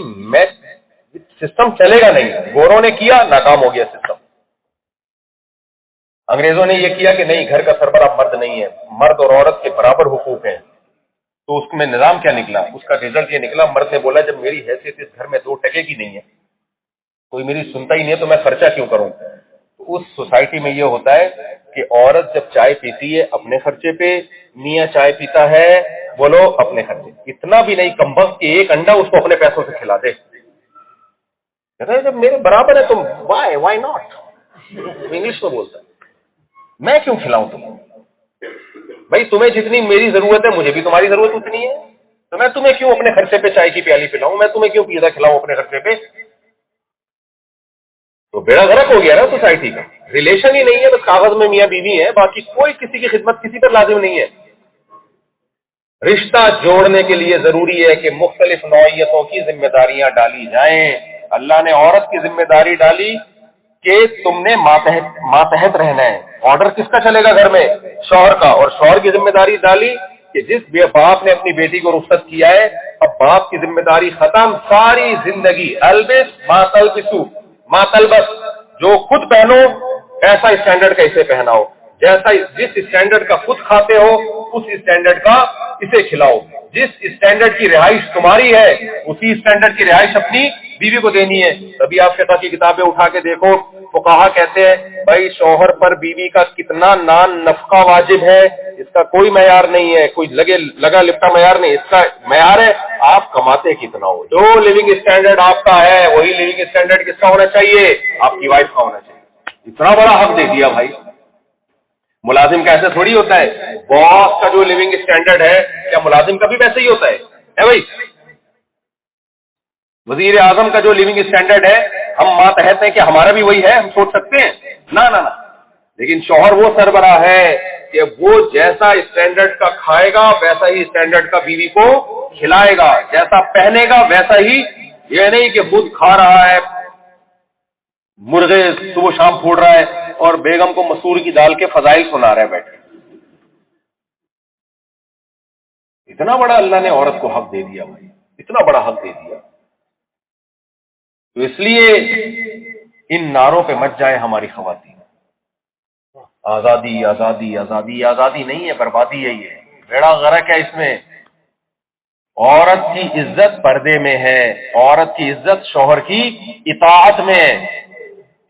سسٹم چلے گا نہیں۔ گوروں نے کیا، ناکام ہو گیا سسٹم۔ انگریزوں نے یہ کیا کہ نہیں، گھر کا سربراہ مرد نہیں ہے، مرد اور عورت کے برابر حقوق ہیں۔ تو اس میں نظام کیا نکلا؟ اس کا رزلٹ یہ نکلا، مرد نے بولا جب میری حیثیت اس گھر میں 2 ٹکے کی نہیں ہے، کوئی میری سنتا ہی نہیں ہے، تو میں خرچہ کیوں کروں؟ تو اس سوسائٹی میں یہ ہوتا ہے کہ عورت جب چائے پیتی ہے اپنے خرچے پہ، میاں چائے پیتا ہے بولو اپنے خرچے، اتنا بھی نہیں کمبخت کہ ایک انڈا اس کو اپنے پیسوں سے کھلا دے۔ کہتا ہے جب میرے برابر ہے تم، وائی ناٹ، انگلش میں بولتا ہے، میں کیوں کھلاؤں تم؟ بھائی تمہیں جتنی میری ضرورت ہے مجھے بھی تمہاری ضرورت اتنی ہے، تو میں تمہیں کیوں اپنے خرچے پہ چائے کی پیالی پلاؤں، میں تمہیں کیوں پیزا کھلاؤں اپنے خرچے پہ؟ تو بیڑا غرق ہو گیا نا سوسائٹی کا، ریلیشن ہی نہیں ہے، بس کاغذ میں میاں بیوی ہے، باقی کوئی کسی کی خدمت کسی پر لازم نہیں ہے۔ رشتہ جوڑنے کے لیے ضروری ہے کہ مختلف نوعیتوں کی ذمہ داریاں ڈالی جائیں۔ اللہ نے عورت کی ذمہ داری ڈالی کہ تم نے ماتحت رہنا ہے، آرڈر کس کا چلے گا گھر میں؟ شوہر کا، اور شوہر کی ذمہ داری ڈالی کہ جس باپ نے اپنی بیٹی کو رخصت کیا ہے، اب باپ کی ذمہ داری ختم، ساری زندگی البس ما تلبسو ما تلبس، جو خود پہنو ایسا اسٹینڈرڈ کا اسے پہناؤ، جیسا جس اسٹینڈرڈ کا خود کھاتے ہو اس اسٹینڈرڈ کا اسے کھلاؤ، جس اسٹینڈرڈ کی رہائش تمہاری ہے اسی اسٹینڈرڈ کی رہائش اپنی بیوی کو دینی ہے۔ تبھی آپ فقہ کی کتابیں اٹھا کے دیکھو، فقہا کہتے ہیں بھائی شوہر پر بیوی کا کتنا نان نفقہ واجب ہے، اس کا کوئی معیار نہیں ہے، کوئی لگا لپٹا معیار نہیں، اس کا معیار ہے آپ کماتے کتنا ہو۔ جو لیونگ اسٹینڈرڈ آپ کا ہے وہی لیونگ اسٹینڈرڈ کس کا ہونا چاہیے؟ آپ کی وائف کا ہونا چاہیے۔ اتنا بڑا حق دے دیا بھائی۔ ملازم کا ایسا تھوڑی ہوتا ہے، باس کا جو لیونگ اسٹینڈرڈ ہے کیا ملازم کا بھی ویسے ہی ہوتا ہے بھائی؟ وزیر اعظم کا جو لیونگ اسٹینڈرڈ ہے ہم ماتحت ہیں کہ ہمارا بھی وہی ہے، ہم سوچ سکتے ہیں؟ نہ، لیکن شوہر وہ سربراہ ہے کہ وہ جیسا اسٹینڈرڈ کا کھائے گا ویسا ہی اسٹینڈرڈ کا بیوی کو کھلائے گا، جیسا پہنے گا ویسا ہی، یہ نہیں کہ خود کھا رہا ہے مرغے صبح شام پھوڑ رہا ہے اور بیگم کو مسور کی دال کے فضائل سنا رہا ہے بیٹھ کے۔ اتنا بڑا اللہ نے عورت کو حق دے دیا بھائی، اتنا بڑا حق دے دیا۔ تو اس لیے ان نعروں پہ مت جائیں ہماری خواتین، آزادی آزادی آزادی، آزادی نہیں ہے، بربادی ہے، یہ بیڑا غرق ہے اس میں۔ عورت کی عزت پردے میں ہے، عورت کی عزت شوہر کی اطاعت میں ہے۔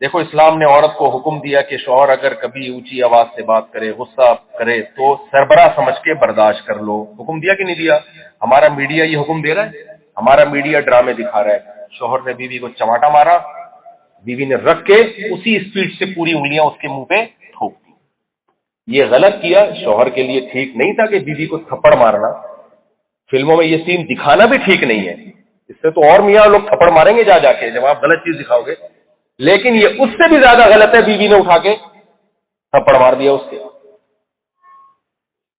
دیکھو اسلام نے عورت کو حکم دیا کہ شوہر اگر کبھی اونچی آواز سے بات کرے، غصہ کرے تو سربراہ سمجھ کے برداشت کر لو۔ حکم دیا کہ نہیں دیا؟ ہمارا میڈیا یہ حکم دے رہا ہے، ہمارا میڈیا ڈرامے دکھا رہا ہے۔ شوہر نے بیوی کو چماٹا مارا، بیوی نے رکھ کے اسی اسپیڈ سے پوری انگلیاں اس کے منہ پہ ٹھوک دی۔ یہ غلط کیا، شوہر کے لیے ٹھیک نہیں تھا کہ بیوی کو تھپڑ مارنا۔ فلموں میں یہ سین دکھانا بھی ٹھیک نہیں ہے، اس سے تو اور میاں لوگ تھپڑ ماریں گے جا کے جب آپ غلط چیز دکھاؤ گے، لیکن یہ اس سے بھی زیادہ غلط ہے، بیوی نے اٹھا کے تھپڑ مار دیا اس کے۔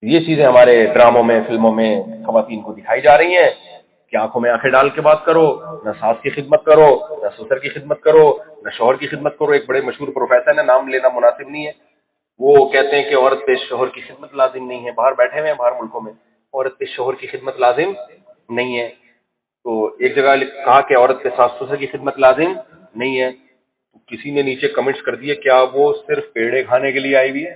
یہ چیزیں ہمارے ڈراموں میں، فلموں میں خواتین کو دکھائی جا رہی ہیں کہ آنکھوں میں آنکھیں ڈال کے بات کرو، نہ ساس کی خدمت کرو، نہ سسر کی خدمت کرو، نہ شوہر کی خدمت کرو۔ ایک بڑے مشہور پروفیسر ہے، نام لینا مناسب نہیں ہے، وہ کہتے ہیں کہ عورت پہ شوہر کی خدمت لازم نہیں ہے۔ باہر بیٹھے ہوئے ہیں باہر ملکوں میں، عورت پہ شوہر کی خدمت لازم نہیں ہے۔ تو ایک جگہ کہا کہ عورت پہ ساس سسر کی خدمت لازم نہیں ہے، تو کسی نے نیچے کمنٹس کر دیے کیا وہ صرف پیڑے کھانے کے لیے آئی ہوئی ہے؟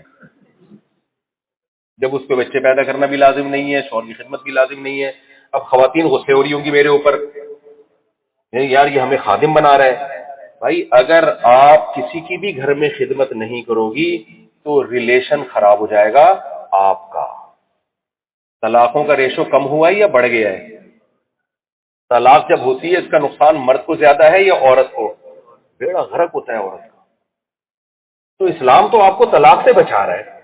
جب اس پہ بچے پیدا کرنا بھی لازم نہیں ہے، شوہر کی خدمت بھی لازم نہیں ہے۔ اب خواتین غصے ہو رہی ہوں گی میرے اوپر، یار یہ ہمیں خادم بنا رہا ہے۔ بھائی اگر آپ کسی کی بھی گھر میں خدمت نہیں کرو گی تو ریلیشن خراب ہو جائے گا آپ کا۔ طلاقوں کا ریشو کم ہوا ہے یا بڑھ گیا ہے؟ طلاق جب ہوتی ہے اس کا نقصان مرد کو زیادہ ہے یا عورت کو؟ بیڑا غرق ہوتا ہے عورت کا۔ تو اسلام تو آپ کو طلاق سے بچا رہا ہے۔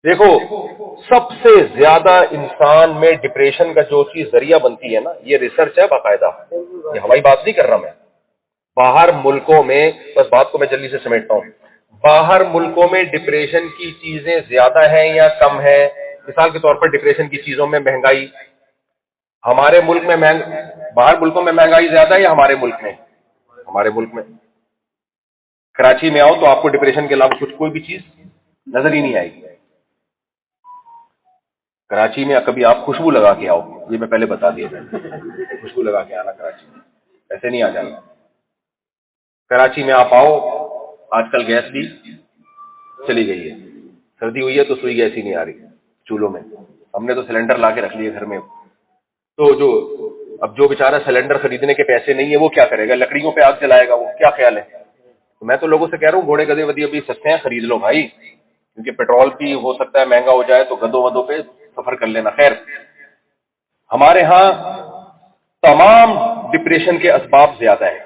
دیکھو سب سے زیادہ انسان میں ڈپریشن کا جو چیز ذریعہ بنتی ہے نا، یہ ریسرچ ہے باقاعدہ، یہ ہوائی بات نہیں کر رہا میں۔ باہر ملکوں میں، بس بات کو میں جلدی سے سمیٹتا ہوں، باہر ملکوں میں ڈپریشن کی چیزیں زیادہ ہیں یا کم ہیں؟ مثال کے طور پر ڈپریشن کی چیزوں میں مہنگائی، ہمارے ملک میں باہر ملکوں میں مہنگائی زیادہ ہے یا ہمارے ملک میں؟ ہمارے ملک میں کراچی میں آؤ تو آپ کو ڈپریشن کے علاوہ کچھ کوئی بھی چیز نظر ہی نہیں آئے گی. کراچی میں کبھی آپ خوشبو لگا کے آؤ، یہ میں پہلے بتا دیا تھا، خوشبو لگا کے آنا کراچی میں، ایسے نہیں آ جانا. کراچی میں آپ آؤ، آج کل گیس بھی چلی گئی ہے، سردی ہوئی ہے تو سوئی گیس ہی نہیں آ رہی چولہوں میں. ہم نے تو سلنڈر لا کے رکھ لیے گھر میں. تو جو بیچارہ سلنڈر خریدنے کے پیسے نہیں ہے وہ کیا کرے گا؟ لکڑیوں پہ آگ جلائے گا. وہ کیا خیال ہے؟ میں تو لوگوں سے کہہ رہا ہوں گھوڑے گدے ودی ابھی سستے ہیں، خرید لو بھائی، کیونکہ پیٹرول بھی ہو سکتا ہے مہنگا ہو جائے تو گدوں ودوں پہ سفر کر لینا. خیر، ہمارے ہاں تمام ڈپریشن کے اسباب زیادہ ہیں.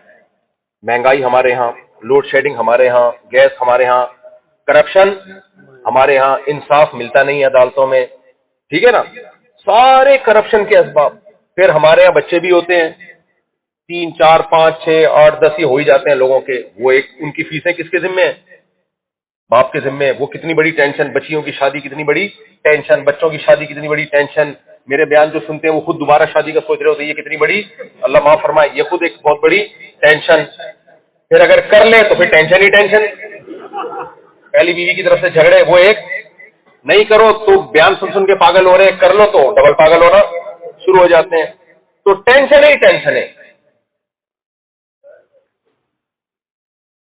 مہنگائی ہمارے ہاں، لوڈ شیڈنگ ہمارے ہاں، گیس ہمارے ہاں، کرپشن ہمارے ہاں، انصاف ملتا نہیں ہے عدالتوں میں، ٹھیک ہے نا، سارے کرپشن کے اسباب. پھر ہمارے یہاں بچے بھی ہوتے ہیں 3 4 5 6 8 10 ہی ہو ہی جاتے ہیں لوگوں کے. وہ ایک ان کی فیسیں کس کے ذمے ہیں؟ باپ کے ذمے. وہ کتنی بڑی ٹینشن، بچیوں کی شادی کتنی بڑی ٹینشن، بچوں کی شادی کتنی بڑی ٹینشن. میرے بیان جو سنتے ہیں وہ خود دوبارہ شادی کا سوچ رہے ہوتے ہیں، یہ کتنی بڑی، اللہ معاف فرمائے، یہ خود ایک بہت بڑی ٹینشن. پھر اگر کر لے تو پھر ٹینشن ہی ٹینشن. پہلی بیوی کی طرف سے جھگڑے، وہ ایک، نہیں کرو تو بیان سن کے پاگل ہو رہے ہیں، کر لو تو ڈبل پاگل ہونا شروع ہو جاتے ہیں. تو ٹینشن ہی ٹینشن ہے.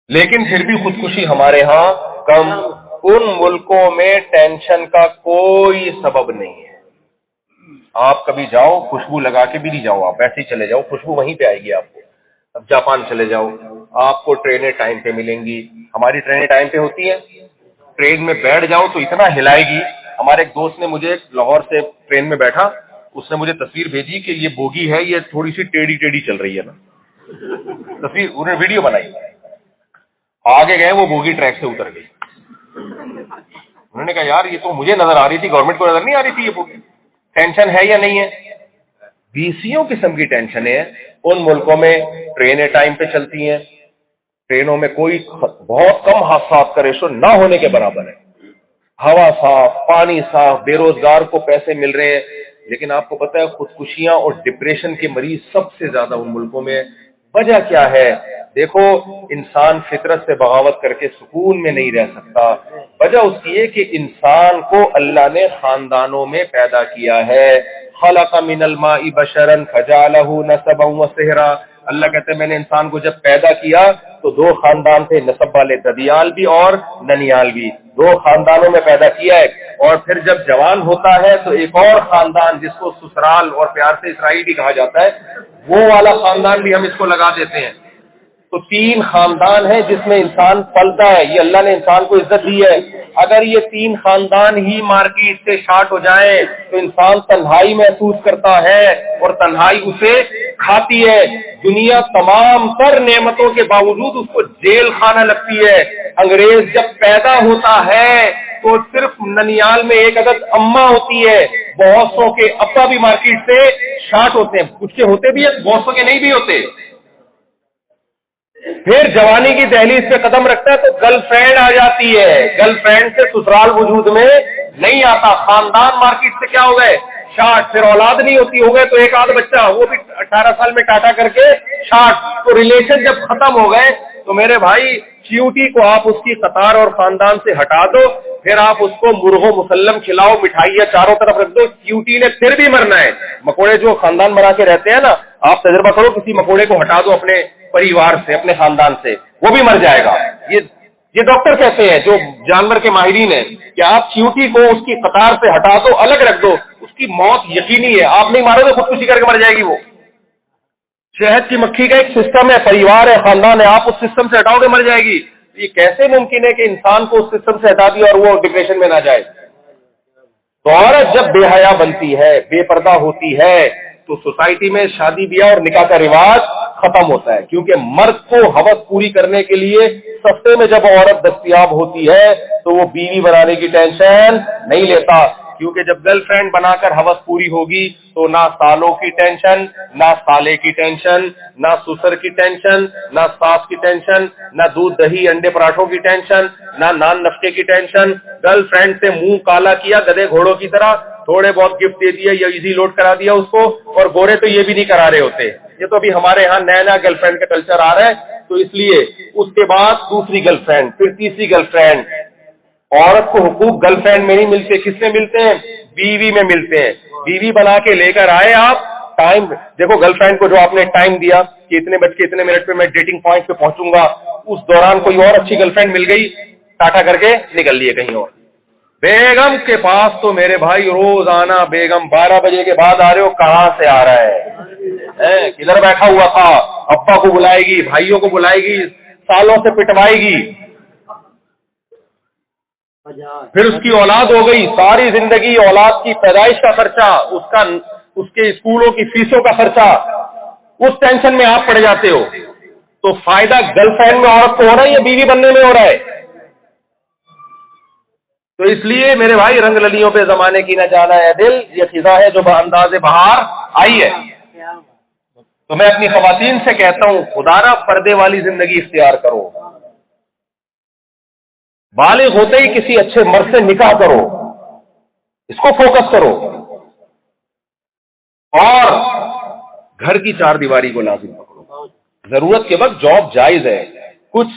لیکن پھر بھی خودکشی ہمارے ہاں کم. ان ملکوں میں ٹینشن کا کوئی سبب نہیں ہے. آپ کبھی جاؤ، خوشبو لگا کے بھی نہیں جاؤ، آپ ایسے ہی چلے جاؤ، خوشبو وہیں پہ آئے گی آپ کو. اب جاپان چلے جاؤ، آپ کو ٹرینیں ٹائم پہ ملیں گی. ہماری ٹرینیں ٹائم پہ ہوتی ہیں، ٹرین میں بیٹھ جاؤ تو اتنا ہلائے گی. ہمارے ایک دوست نے مجھے لاہور سے ٹرین میں بیٹھا، اس نے مجھے تصویر بھیجی کہ یہ بوگی ہے، یہ تھوڑی سی ٹیڑھی ٹیڑھی چل رہی ہے نا، تصویر انہوں نے ویڈیو بنائی. آگے گئے وہ بوگی ٹریک سے اتر گئی. انہوں نے کہا یار یہ تو مجھے نظر آ رہی تھی، گورنمنٹ کو نظر نہیں آ رہی تھی یہ بوگی. ٹینشن ہے یا نہیں ہے؟ 20 قسم کی ٹینشنیں ہیں. ان ملکوں میں ٹرینیں ٹائم پہ چلتی ہیں، ٹرینوں میں کوئی بہت کم حادثات کا ریشو نہ ہونے کے برابر ہے. ہوا صاف، پانی صاف، بے روزگار کو پیسے مل رہے ہیں. لیکن آپ کو پتہ ہے خودکشیاں اور ڈپریشن کے مریض سب سے زیادہ ان ملکوں میں. وجہ کیا ہے؟ دیکھو، انسان فطرت سے بغاوت کر کے سکون میں نہیں رہ سکتا. وجہ اس کی ہے کہ انسان کو اللہ نے خاندانوں میں پیدا کیا ہے. خلق من الماء بشرا فجعله نسبا وصهرا. اللہ کہتے ہیں میں نے انسان کو جب پیدا کیا تو 2 خاندان تھے نسب والے، ددیال بھی اور ننیال بھی، 2 خاندانوں میں پیدا کیا ہے. اور پھر جب جوان ہوتا ہے تو ایک اور خاندان جس کو سسرال اور پیار سے اسرائیل بھی کہا جاتا ہے، وہ والا خاندان بھی ہم اس کو لگا دیتے ہیں. تو 3 خاندان ہیں جس میں انسان پلتا ہے. یہ اللہ نے انسان کو عزت دی ہے. اگر یہ 3 خاندان ہی مارکیٹ سے شارٹ ہو جائیں تو انسان تنہائی محسوس کرتا ہے اور تنہائی اسے کھاتی ہے. دنیا تمام تر نعمتوں کے باوجود اس کو جیل خانہ لگتی ہے. انگریز جب پیدا ہوتا ہے تو صرف ننیال میں ایک عدد اماں ہوتی ہے، بہت سو کے ابا بھی مارکیٹ سے شارٹ ہوتے ہیں. کچھ کے ہوتے بھی ہیں، بہت سو کے نہیں بھی ہوتے. پھر جوانی کی دہلیز پہ قدم رکھتا ہے تو گرل فرینڈ آ جاتی ہے. گرل فرینڈ سے سسرال وجود میں نہیں آتا. خاندان مارکیٹ سے کیا ہو گئے؟ شارٹ. پھر اولاد نہیں ہوتی، ہو گئے تو ایک آدھ بچہ، وہ بھی 18 سال میں ٹاٹا کر کے شارٹ. تو ریلیشن جب ختم ہو گئے تو میرے بھائی چیوٹی کو آپ اس کی قطار اور خاندان سے ہٹا دو، پھر آپ اس کو مرغ و مسلم کھلاؤ، مٹھائیاں چاروں طرف رکھ دو، چیوٹی نے پھر بھی مرنا ہے. مکوڑے جو خاندان بنا کے رہتے ہیں نا، آپ تجربہ کرو، کسی مکوڑے کو ہٹا دو اپنے پریوار سے، اپنے خاندان سے، وہ بھی مر جائے گا. یہ ڈاکٹر کہتے ہیں جو جانور کے ماہرین ہیں کہ آپ چیوٹی کو اس کی قطار سے ہٹا دو، الگ رکھ دو، اس کی موت یقینی ہے. آپ نہیں مارو تو خودکشی کر کے مر جائے گی. وہ شہد کی مکھی کا ایک سسٹم ہے، پریوار ہے، خاندان ہے، آپ اس سسٹم سے ہٹاؤ گے مر جائے گی. یہ کیسے ممکن ہے کہ انسان کو اس سسٹم سے ہٹا دیا اور وہ ڈپریشن میں نہ جائے؟ تو عورت جب بے حیا بنتی ہے، بے پردہ ہوتی ہے، تو سوسائٹی میں شادی بیاہ اور نکاح کا رواج ختم ہوتا ہے. کیونکہ مرد کو ہوس پوری کرنے کے لیے سستے میں جب عورت دستیاب ہوتی ہے تو وہ بیوی بنانے کی ٹینشن نہیں لیتا. کیونکہ جب گرل فرینڈ بنا کر ہوس پوری ہوگی تو نہ سالوں کی ٹینشن، نہ سالے کی ٹینشن، نہ سسر کی ٹینشن، نہ ساس کی ٹینشن، نہ دودھ دہی انڈے پراٹھوں کی ٹینشن، نہ نان نفقے کی ٹینشن. گرل فرینڈ سے منہ کالا کیا گدھے گھوڑوں کی طرح، تھوڑے بہت گفٹ دے دیا یا ایزی لوڈ کرا دیا اس کو، اور گورے تو یہ بھی نہیں کرا رہے ہوتے. یہ تو ابھی ہمارے یہاں نیا نیا گرل فرینڈ کا کلچر آ رہا ہے. تو اس لیے اس کے بعد دوسری گرل فرینڈ، پھر تیسری گرل فرینڈ. عورت کو حقوق گرل فرینڈ میں نہیں ملتے، کس میں ملتے ہیں؟ بیوی میں ملتے ہیں. بیوی بنا کے لے کر آئے آپ. ٹائم دیکھو، گرل فرینڈ کو جو آپ نے ٹائم دیا کہ اتنے بج کے اتنے منٹ پہ میں ڈیٹنگ پوائنٹ پہ پہنچوں گا، اس دوران کوئی اور اچھی گرل فرینڈ مل گئی، ٹاٹا کر کے نکل لیے کہیں اور. بیگم کے پاس تو میرے بھائی روزانہ بیگم 12 بجے کے بعد آ رہے ہو، کہاں سے آ رہا ہے؟ کدھر بیٹھا ہوا تھا؟ ابا کو بلائے گی، بھائیوں کو بلائے گی، سالوں سے پٹوائے گی. پھر اس کی اولاد ہو گئی، ساری زندگی اولاد کی پیدائش کا خرچہ، اس کے اسکولوں کی فیسوں کا خرچہ، اس ٹینشن میں آپ پڑ جاتے ہو. تو فائدہ گرل فرینڈ میں عورت کو ہو رہا ہے یا بیوی بننے میں ہو رہا ہے؟ تو اس لیے میرے بھائی، رنگ للیوں پہ زمانے کی نہ جانا ہے دل، یہ خزاں ہے جو بانداز بہار آئی ہے. تو میں اپنی خواتین سے کہتا ہوں، خدا نہ پردے والی زندگی اختیار کرو. بالغ ہوتے ہی کسی اچھے مرد سے نکاح کرو، اس کو فوکس کرو، اور گھر کی چار دیواری کو لازم پکڑو. ضرورت کے وقت جاب جائز ہے. کچھ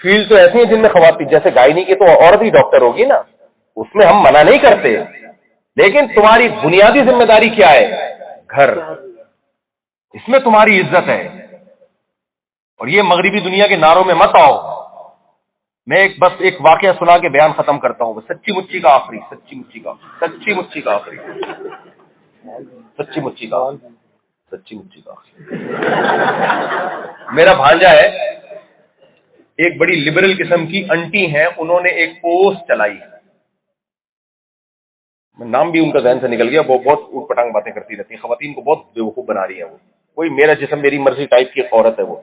فیلڈ تو ایسی ہیں جن میں خواتین، جیسے گائنی کی تو عورت ہی ڈاکٹر ہوگی نا، اس میں ہم منع نہیں کرتے، لیکن تمہاری بنیادی ذمہ داری کیا ہے؟ گھر. اس میں تمہاری عزت ہے. اور یہ مغربی دنیا کے نعروں میں مت آؤ. میں بس ایک واقعہ سنا کے بیان ختم کرتا ہوں. سچی مچی کا آخری، سچی مچی کا آخری، سچی مچی کا آخری، سچی مچی کا آخری، سچی مچی کا آخری. میرا بھانجا ہے، ایک بڑی لبرل قسم کی انٹی ہیں، انہوں نے ایک پوسٹ چلائی، نام بھی ان کا ذہن سے نکل گیا، وہ بہت اوٹ پٹانگ باتیں کرتی رہتی ہیں، خواتین کو بہت بیوقوف بنا رہی ہیں. وہ کوئی میرا جسم میری مرضی ٹائپ کی ایک عورت ہے. وہ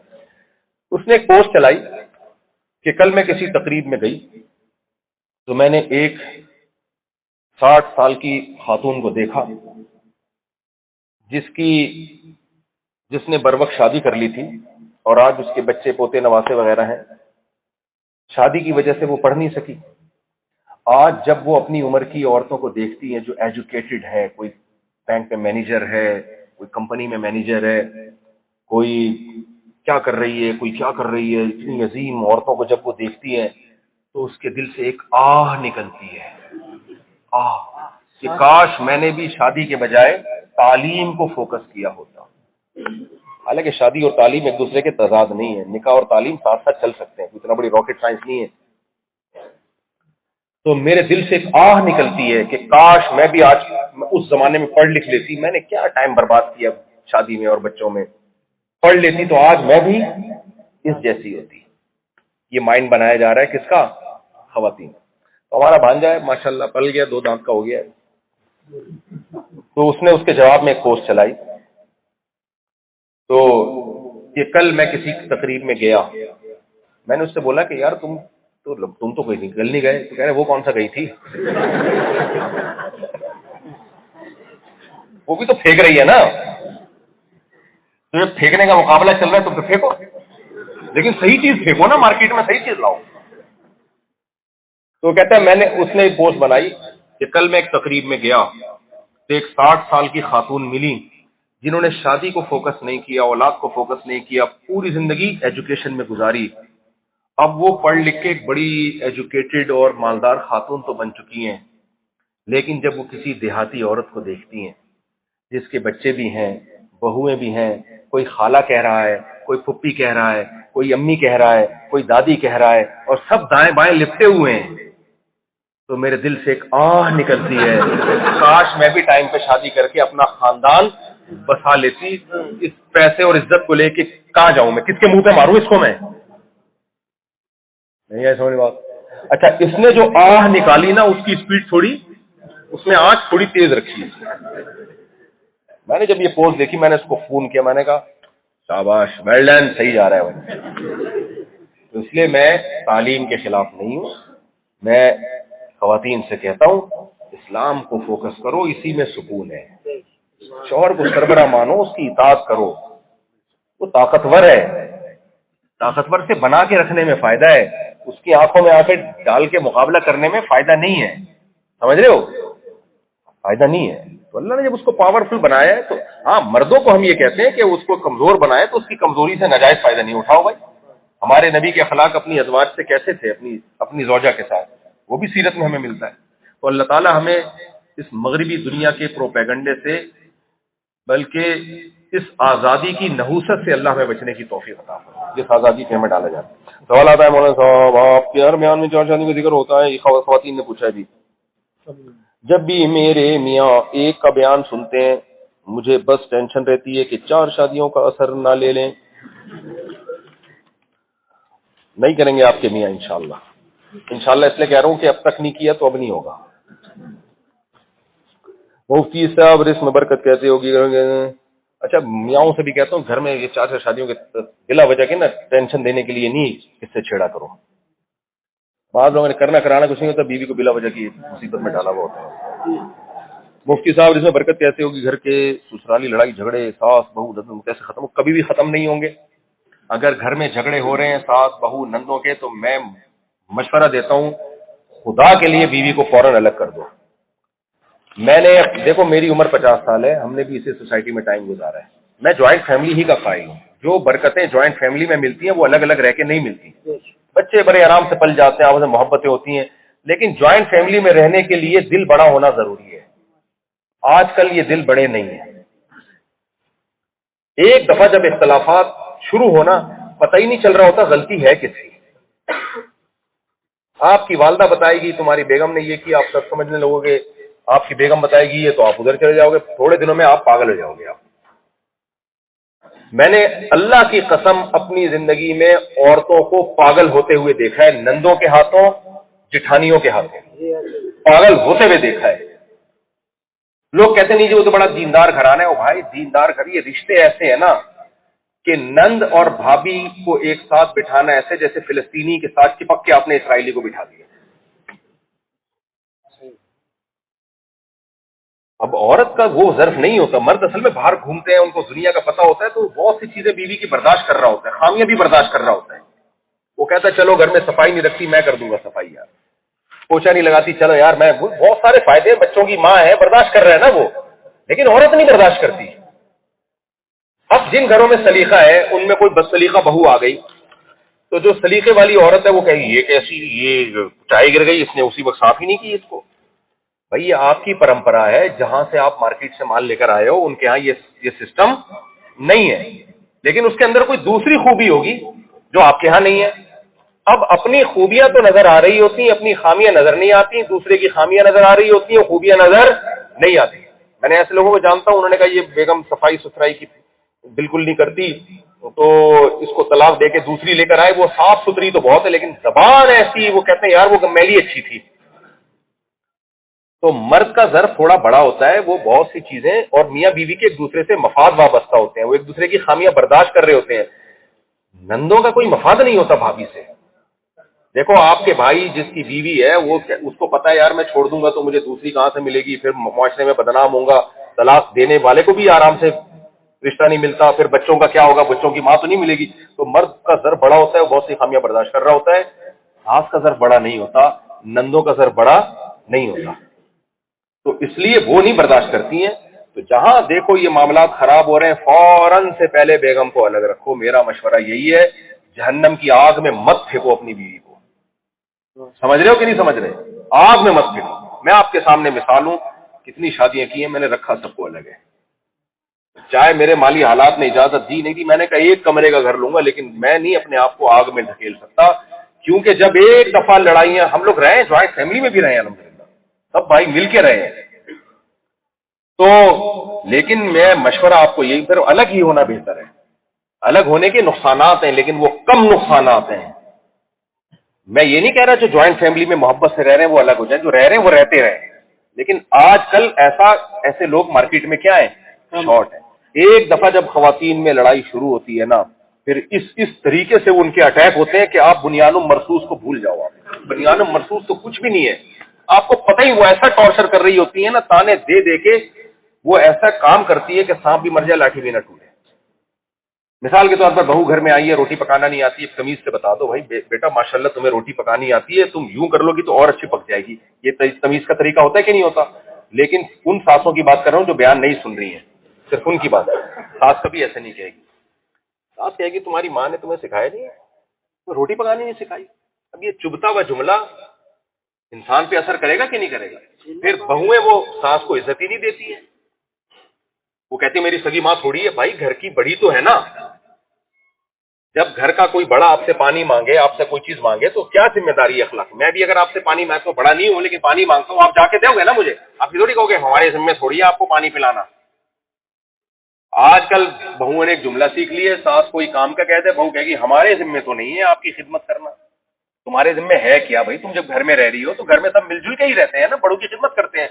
اس نے ایک پوسٹ چلائی کہ کل میں کسی تقریب میں گئی تو میں نے ایک 60 سال کی خاتون کو دیکھا جس نے بروقت شادی کر لی تھی، اور آج اس کے بچے پوتے نواسے وغیرہ ہیں. شادی کی وجہ سے وہ پڑھ نہیں سکی. آج جب وہ اپنی عمر کی عورتوں کو دیکھتی ہیں جو ایجوکیٹڈ ہے، کوئی بینک میں مینیجر ہے، کوئی کمپنی میں مینیجر ہے، کوئی کیا کر رہی ہے، کوئی کیا کر رہی ہے، اتنی عظیم عورتوں کو جب وہ دیکھتی ہے تو اس کے دل سے ایک آہ نکلتی ہے، آہ کہ کاش میں نے بھی شادی کے بجائے تعلیم کو فوکس کیا ہوتا. حالانکہ شادی اور تعلیم ایک دوسرے کے تضاد نہیں ہے، نکاح اور تعلیم ساتھ ساتھ چل سکتے ہیں، اتنا بڑی راکٹ سائنس نہیں ہے. تو میرے دل سے ایک آہ نکلتی ہے کہ کاش میں بھی آج اس زمانے میں پڑھ لکھ لیتی. میں نے کیا ٹائم برباد کیا شادی میں اور بچوں میں، پڑھ لیتی تو آج میں بھی اس جیسی ہوتی. یہ مائنڈ بنایا جا رہا ہے کس کا؟ خواتین. تو ہمارا بھانجا ہے ماشاءاللہ پل گیا، 2 دانت کا ہو گیا ہے. تو اس نے اس کے جواب میں ایک پوسٹ چلائی تو کہ کل میں کسی تقریب میں گیا. میں نے اس سے بولا کہ یار تم تو کوئی نکل نہیں گئے. تو کہہ رہے وہ کون سا گئی تھی؟ وہ بھی تو پھینک رہی ہے نا. تو جب پھینکنے کا مقابلہ چل رہا ہے تو پھر پھینکو، لیکن صحیح چیز پھینکو نا، مارکیٹ میں صحیح چیز لاؤ. تو کہتا ہے اس نے ایک پوسٹ بنائی کہ کل میں ایک تقریب میں گیا تو ایک 60 سال کی خاتون ملی جنہوں نے شادی کو فوکس نہیں کیا، اولاد کو فوکس نہیں کیا، پوری زندگی ایجوکیشن میں گزاری. اب وہ پڑھ لکھ کے ایک بڑی ایجوکیٹڈ اور مالدار خاتون تو بن چکی ہیں، لیکن جب وہ کسی دیہاتی عورت کو دیکھتی ہیں جس کے بچے بھی ہیں، بہویں بھی ہیں، کوئی خالہ کہہ رہا ہے، کوئی پھپھی کہہ رہا ہے، کوئی امی کہہ رہا ہے، کوئی دادی کہہ رہا ہے، اور سب دائیں بائیں لپٹے ہوئے ہیں، تو میرے دل سے ایک آہ نکلتی ہے کاش میں بھی ٹائم پہ شادی کر کے اپنا خاندان بسا لیتی. اس پیسے اور عزت کو لے کے کہاں جاؤں میں؟ کس کے منہ پہ ماروں اس کو؟ میں نہیں ہے سمجھ بات. اچھا، اس نے جو آہ نکالی نا، اس کی اسپیڈ تھوڑی، اس نے آنچ تھوڑی تیز رکھی. میں نے جب یہ پوسٹ دیکھی میں نے اس کو فون کیا، میں نے کہا شاباش، ویل ڈن، صحیح جا رہا ہے. تو اس لیے میں تعلیم کے خلاف نہیں ہوں. میں خواتین سے کہتا ہوں اسلام کو فوکس کرو، اسی میں سکون ہے. شوہر کو سربراہ مانو، اس کی اطاعت کرو، وہ طاقتور ہے، طاقتور سے بنا کے رکھنے میں فائدہ ہے، اس کی آنکھوں میں آنکھیں ڈال کے مقابلہ کرنے میں فائدہ نہیں ہے. سمجھ رہے ہو؟ فائدہ نہیں ہے. تو اللہ نے جب اس کو پاورفل بنایا ہے تو ہاں مردوں کو ہم یہ کہتے ہیں کہ اس کو کمزور بنائے تو اس کی کمزوری سے ناجائز فائدہ نہیں اٹھاؤ بھائی. ہمارے نبی کے اخلاق اپنی ازواج سے کیسے تھے، اپنی زوجہ کے ساتھ، وہ بھی سیرت میں ہمیں ملتا ہے. تو اللہ تعالیٰ ہمیں اس مغربی دنیا کے پروپیگنڈے سے بلکہ اس آزادی کی نحوست سے اللہ میں بچنے کی توفیق عطا فرمائے جس آزادی پہ ہمیں ڈالا جاتا ہے. سوال آتا ہے مولانا صاحب آپ کے ہر بیان میں چار شادی کا ذکر ہوتا ہے، خواتین نے پوچھا ہے جی. جب بھی میرے میاں ایک کا بیان سنتے ہیں مجھے بس ٹینشن رہتی ہے کہ 4 شادیوں کا اثر نہ لے لیں. نہیں کریں گے آپ کے میاں انشاءاللہ. انشاءاللہ اس لیے کہہ رہا ہوں کہ اب تک نہیں کیا تو اب نہیں ہوگا. مفتی صاحب رزق میں برکت کیسے ہوگی؟ اچھا میاؤں سے بھی کہتا ہوں گھر میں یہ 4 شادیوں کے بلا وجہ کے نا ٹینشن دینے کے لیے نہیں اس سے چھیڑا کرو. بعض لوگوں نے کرنا کرانا کچھ نہیں ہوتا، بیوی کو بلا وجہ کی مصیبت میں ڈالا ہوا ہوتا ہے. مفتی صاحب اس میں برکت کیسے ہوگی؟ گھر کے سسرالی لڑائی جھگڑے ساس بہو نندوں کیسے ختم ہو؟ کبھی بھی ختم نہیں ہوں گے. اگر گھر میں جھگڑے ہو رہے ہیں ساس بہو نندوں کے تو میں مشورہ دیتا ہوں خدا کے لیے بیوی کو فوراً الگ کر دو. میں نے دیکھو میری عمر 50 سال ہے، ہم نے بھی اسی سوسائٹی میں ٹائم گزارا ہے. میں جوائنٹ فیملی ہی کا قائل ہوں. جو برکتیں جوائنٹ فیملی میں ملتی ہیں وہ الگ الگ رہ کے نہیں ملتی. بچے بڑے آرام سے پل جاتے ہیں، آپس میں محبتیں ہوتی ہیں، لیکن جوائنٹ فیملی میں رہنے کے لیے دل بڑا ہونا ضروری ہے. آج کل یہ دل بڑے نہیں ہیں. ایک دفعہ جب اختلافات شروع ہونا پتہ ہی نہیں چل رہا ہوتا غلطی ہے کس کی. آپ کی والدہ بتائے گی تمہاری بیگم نے یہ کیا، آپ سب سمجھنے لگو گے. آپ کی بیگم بتائے گی یہ تو آپ ادھر چلے جاؤ گے. تھوڑے دنوں میں آپ پاگل ہو جاؤ گے. آپ میں نے اللہ کی قسم اپنی زندگی میں عورتوں کو پاگل ہوتے ہوئے دیکھا ہے، نندوں کے ہاتھوں جٹھانیوں کے ہاتھوں پاگل ہوتے ہوئے دیکھا ہے. لوگ کہتے نہیں جی وہ تو بڑا دیندار گھرانا ہے. وہ بھائی دیندار گھر، یہ رشتے ایسے ہیں نا کہ نند اور بھابھی کو ایک ساتھ بٹھانا ایسے جیسے فلسطینی کے ساتھ چپک کے آپ نے اسرائیلی کو بٹھا دیا. اب عورت کا وہ ظرف نہیں ہوتا. مرد اصل میں باہر گھومتے ہیں، ان کو دنیا کا پتہ ہوتا ہے، تو بہت سی چیزیں بیوی کی برداشت کر رہا ہوتا ہے، خامیاں بھی برداشت کر رہا ہوتا ہے. وہ کہتا ہے چلو گھر میں صفائی نہیں رکھتی میں کر دوں گا صفائی، یار پوچھا نہیں لگاتی چلو یار میں، بہت سارے فائدے، بچوں کی ماں ہے برداشت کر رہا ہے نا وہ، لیکن عورت نہیں برداشت کرتی. اب جن گھروں میں سلیقہ ہے ان میں کوئی بد سلیقہ بہو آ گئی تو جو سلیقے والی عورت ہے وہ کہے گی یہ کیسی، یہ چائے گر گئی، اس نے اسی وقت صاف ہی نہیں کی اس کو. بھائی یہ آپ کی پرمپرا ہے، جہاں سے آپ مارکیٹ سے مال لے کر آئے ہو ان کے ہاں یہ سسٹم نہیں ہے، لیکن اس کے اندر کوئی دوسری خوبی ہوگی جو آپ کے ہاں نہیں ہے. اب اپنی خوبیاں تو نظر آ رہی ہوتی ہیں، اپنی خامیاں نظر نہیں آتی. دوسرے کی خامیاں نظر آ رہی ہوتی ہیں، خوبیاں نظر نہیں آتی. میں نے ایسے لوگوں کو جانتا ہوں، انہوں نے کہا یہ بیگم صفائی ستھرائی کی بالکل نہیں کرتی تو اس کو طلاق دے کے دوسری لے کر آئے. وہ صاف ستھری تو بہت ہے لیکن زبان ایسی، وہ کہتے ہیں یار وہ میلی اچھی تھی. تو مرد کا ظرف تھوڑا بڑا ہوتا ہے، وہ بہت سی چیزیں اور میاں بیوی کے ایک دوسرے سے مفاد وابستہ ہوتے ہیں، وہ ایک دوسرے کی خامیاں برداشت کر رہے ہوتے ہیں. نندوں کا کوئی مفاد نہیں ہوتا بھابھی سے. دیکھو آپ کے بھائی جس کی بیوی ہے وہ اس کو پتا ہے یار میں چھوڑ دوں گا تو مجھے دوسری کہاں سے ملے گی، پھر معاشرے میں بدنام ہوں گا، طلاق دینے والے کو بھی آرام سے رشتہ نہیں ملتا، پھر بچوں کا کیا ہوگا، بچوں کی ماں تو نہیں ملے گی. تو مرد کا ظرف بڑا ہوتا ہے، وہ بہت سی خامیاں برداشت کر رہا ہوتا ہے. ساس کا ظرف بڑا نہیں ہوتا، نندوں کا ظرف بڑا نہیں ہوتا، تو اس لیے وہ نہیں برداشت کرتی ہیں. تو جہاں دیکھو یہ معاملات خراب ہو رہے ہیں فوراً سے پہلے بیگم کو الگ رکھو. میرا مشورہ یہی ہے، جہنم کی آگ میں مت پھینکو اپنی بیوی کو. سمجھ رہے ہو کہ نہیں سمجھ رہے؟ آگ میں مت پھینکو. میں آپ کے سامنے مثال ہوں، کتنی شادیاں کی ہیں میں نے، رکھا سب کو الگ ہے. چاہے میرے مالی حالات نے اجازت دی نہیں دی، میں نے کہا ایک کمرے کا گھر لوں گا لیکن میں نہیں اپنے آپ کو آگ میں دھکیل سکتا. کیونکہ جب ایک دفعہ لڑائیاں، ہم لوگ رہے ہیں جوائنٹ فیملی میں بھی رہے ہیں الحمدللہ، سب بھائی مل کے رہے ہیں، تو لیکن میں مشورہ آپ کو یہی، پھر الگ ہی ہونا بہتر ہے. الگ ہونے کے نقصانات ہیں لیکن وہ کم نقصانات ہیں. میں یہ نہیں کہہ رہا جو جوائنٹ فیملی میں محبت سے رہ رہے ہیں وہ الگ ہو جائیں، جو رہ رہے ہیں وہ رہتے رہیں. لیکن آج کل ایسے لوگ مارکیٹ میں کیا ہیں، شارٹ ہیں. ایک دفعہ جب خواتین میں لڑائی شروع ہوتی ہے نا، پھر اس طریقے سے ان کے اٹیک ہوتے ہیں کہ آپ بنیان مرصوص کو بھول جاؤ. آپ بنیان مرصوص تو کچھ بھی نہیں ہے. آپ کو پتہ ہی وہ ایسا ٹارچر کر رہی ہوتی ہے نا، تانے دے دے کے وہ ایسا کام کرتی ہے کہ سانپ بھی مر جائے لاٹھی بھی نہ ٹوٹے. مثال کے طور پر بہو گھر میں آئی ہے، روٹی پکانا نہیں آتی ہے، تمیز سے بتا دو بھائی بیٹا ماشاءاللہ تمہیں روٹی پکانی آتی ہے، تم یوں کر لو گی تو اور اچھی پک جائے گی. یہ تمیز کا طریقہ ہوتا ہے کہ نہیں ہوتا؟ لیکن ان ساسوں کی بات کر رہا ہوں جو بیان نہیں سن رہی ہیں، صرف ان کی بات. ساس کبھی ایسے نہیں کہے گی. ساس کہے گی تمہاری ماں نے تمہیں سکھایا نہیں ہے، روٹی پکانی نہیں سکھائی. اب یہ چبھتا ہوا جملہ انسان پہ اثر کرے گا کہ نہیں کرے گا؟ پھر بہویں وہ ساس کو عزت ہی نہیں دیتی ہے. وہ کہتی میری سگی ماں تھوڑی ہے. بھائی گھر کی بڑی تو ہے نا. جب گھر کا کوئی بڑا آپ سے پانی مانگے، آپ سے کوئی چیز مانگے تو کیا ذمہ داری ہے اخلاق؟ میں بھی اگر آپ سے پانی، میں تو بڑا نہیں ہوں لیکن پانی مانگتا ہوں، آپ جا کے دو گے نا مجھے. آپ تھوڑی کہو گے ہمارے ذمہ تھوڑی ہے آپ کو پانی پلانا. آج کل بہوؤں نے ایک جملہ سیکھ لی ہے، ساس کوئی کام کا کہتے، بہو کہے گی ہمارے ذمہ تو نہیں ہے آپ کی خدمت کرنا. تمہارے ذمہ ہے کیا بھائی؟ تم جب گھر میں رہ رہی ہو تو گھر میں سب مل جل کے ہی رہتے ہیں نا، بڑوں کی خدمت کرتے ہیں.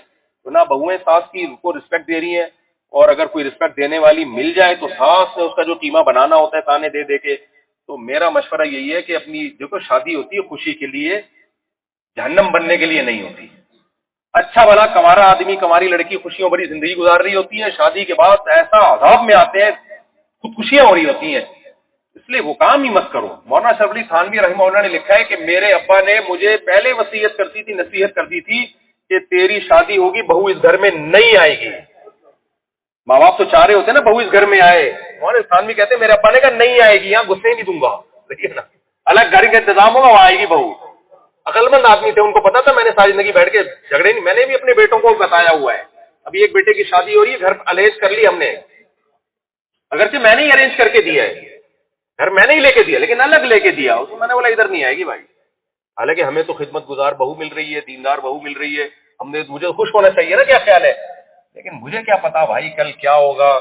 تو نہ بہویں ساس کی کو رسپیکٹ دے رہی ہیں، اور اگر کوئی رسپیکٹ دینے والی مل جائے تو ساس نے اس کا جو قیمہ بنانا ہوتا ہے تانے دے دے کے. تو میرا مشورہ یہی ہے کہ اپنی جو شادی ہوتی ہے خوشی کے لیے، جہنم بننے کے لیے نہیں ہوتی. اچھا بھلا کنوارا آدمی، کنواری لڑکی خوشیوں بھری زندگی گزار رہی ہوتی ہے، شادی کے بعد ایسا عذاب میں آتے ہیں، خودکشیاں ہو رہی ہوتی ہیں. اس لیے وہ کام ہی مت کرو. مولانا اشرف علی تھانوی رحمہ اللہ نے لکھا ہے کہ میرے ابا نے مجھے پہلے وصیت کرتی تھی، نصیحت کرتی تھی کہ تیری شادی ہوگی، بہو اس گھر میں نہیں آئے گی. ماں باپ تو چاہ رہے ہوتے ہیں نا بہو اس گھر میں آئے. مولانا تھانوی کہتے ہیں میرے ابا نے کہا نہیں آئے گی، یہاں گھسنے ہی نہیں دوں گا. دیکھیے نا، الگ گھر کا انتظام ہوگا، وہاں آئے گی بہو. عقل مند آدمی تھے، ان کو پتا تھا. میں نے ساری زندگی بیٹھ کے جھگڑے نہیں، میں نے بھی اپنے بیٹوں کو بتایا ہوا ہے. ابھی ایک بیٹے کی شادی ہو رہی ہے، گھر ارینج کر لی ہم نے، اگرچہ میں نے ہی ارینج کر کے دیا ہے، گھر میں نہیں لے کے دیا لیکن الگ لے کے دیا. تو میں نے بولا ادھر نہیں آئے گی بھائی. حالانکہ ہمیں تو خدمت گزار بہو مل رہی ہے، دیندار بہو مل رہی ہے، ہم نے مجھے خوش ہونا چاہیے نا. کیا خیال ہے؟ لیکن مجھے کیا پتا بھائی کل کیا ہوگا.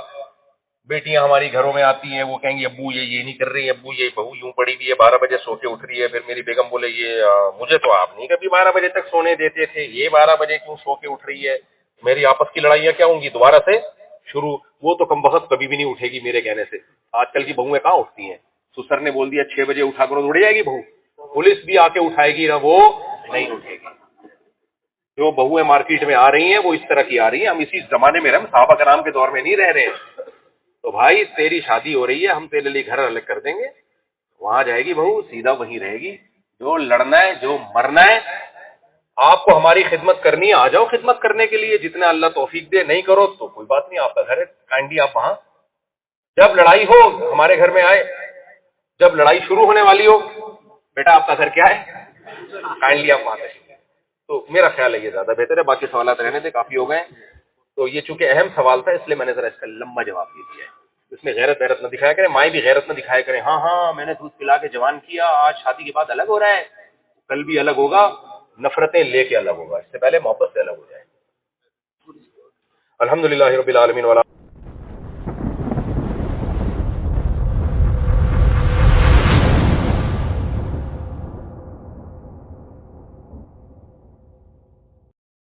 بیٹیاں ہماری گھروں میں آتی ہیں، وہ کہیں گی ابو یہ نہیں کر رہی، ابو یہ بہو یوں پڑی ہوئی ہے، 12 بجے سو کے اٹھ رہی ہے. پھر میری بیگم بولے یہ مجھے تو آپ نہیں کبھی 12 بجے تک سونے دیتے تھے، یہ 12 بجے کیوں سو کے اٹھ رہی ہے. میری آپس کی لڑائیاں کیا ہوں گی دوبارہ سے شروع. وہ تو کم بخت کبھی بھی نہیں اٹھے گی میرے کہنے سے. آج کل کی بہویں کہاں اٹھتی ہیں؟ سسر نے بول دیا 6 بجے اٹھا کرو، اڑ جائے گی بہو. پولیس بھی آ کے اٹھائے گی نا، وہ نہیں اٹھے گی. جو بہویں مارکیٹ میں آ رہی ہیں وہ اس طرح کی آ رہی ہیں. ہم اسی زمانے میں صحابہ کرام کے دور میں نہیں رہ رہے ہیں. تو بھائی تیری شادی ہو رہی ہے، ہم تیرے لیے گھر الگ کر دیں گے، وہاں جائے گی بہو، سیدھا وہیں رہے گی. جو لڑنا ہے، جو مرنا ہے، آپ کو ہماری خدمت کرنی ہے، آ جاؤ خدمت کرنے کے لیے، جتنا اللہ توفیق دے. نہیں کرو تو کوئی بات نہیں، آپ کا گھر ہے، کائنڈلی آپ وہاں جب لڑائی ہو ہمارے گھر میں آئے. جب لڑائی شروع ہونے والی ہو، بیٹا آپ کا گھر کیا ہے، کائنڈلی آپ وہاں تشریف. تو میرا خیال ہے یہ زیادہ بہتر ہے. باقی سوالات رہنے تھے، کافی ہو گئے. تو یہ چونکہ اہم سوال تھا اس لیے میں نے ذرا اس کا لمبا جواب دے دیا ہے. اس میں غیرت نہ دکھایا کریں، مائیں بھی غیرت نہ دکھایا کریں. ہاں میں نے دودھ پلا کے جوان کیا، آج شادی کے بعد الگ ہو رہا ہے، کل بھی الگ ہوگا، نفرتیں لے کے الگ ہوگا. اس سے پہلے محبت سے الگ ہو جائے. الحمدللہ رب العالمین.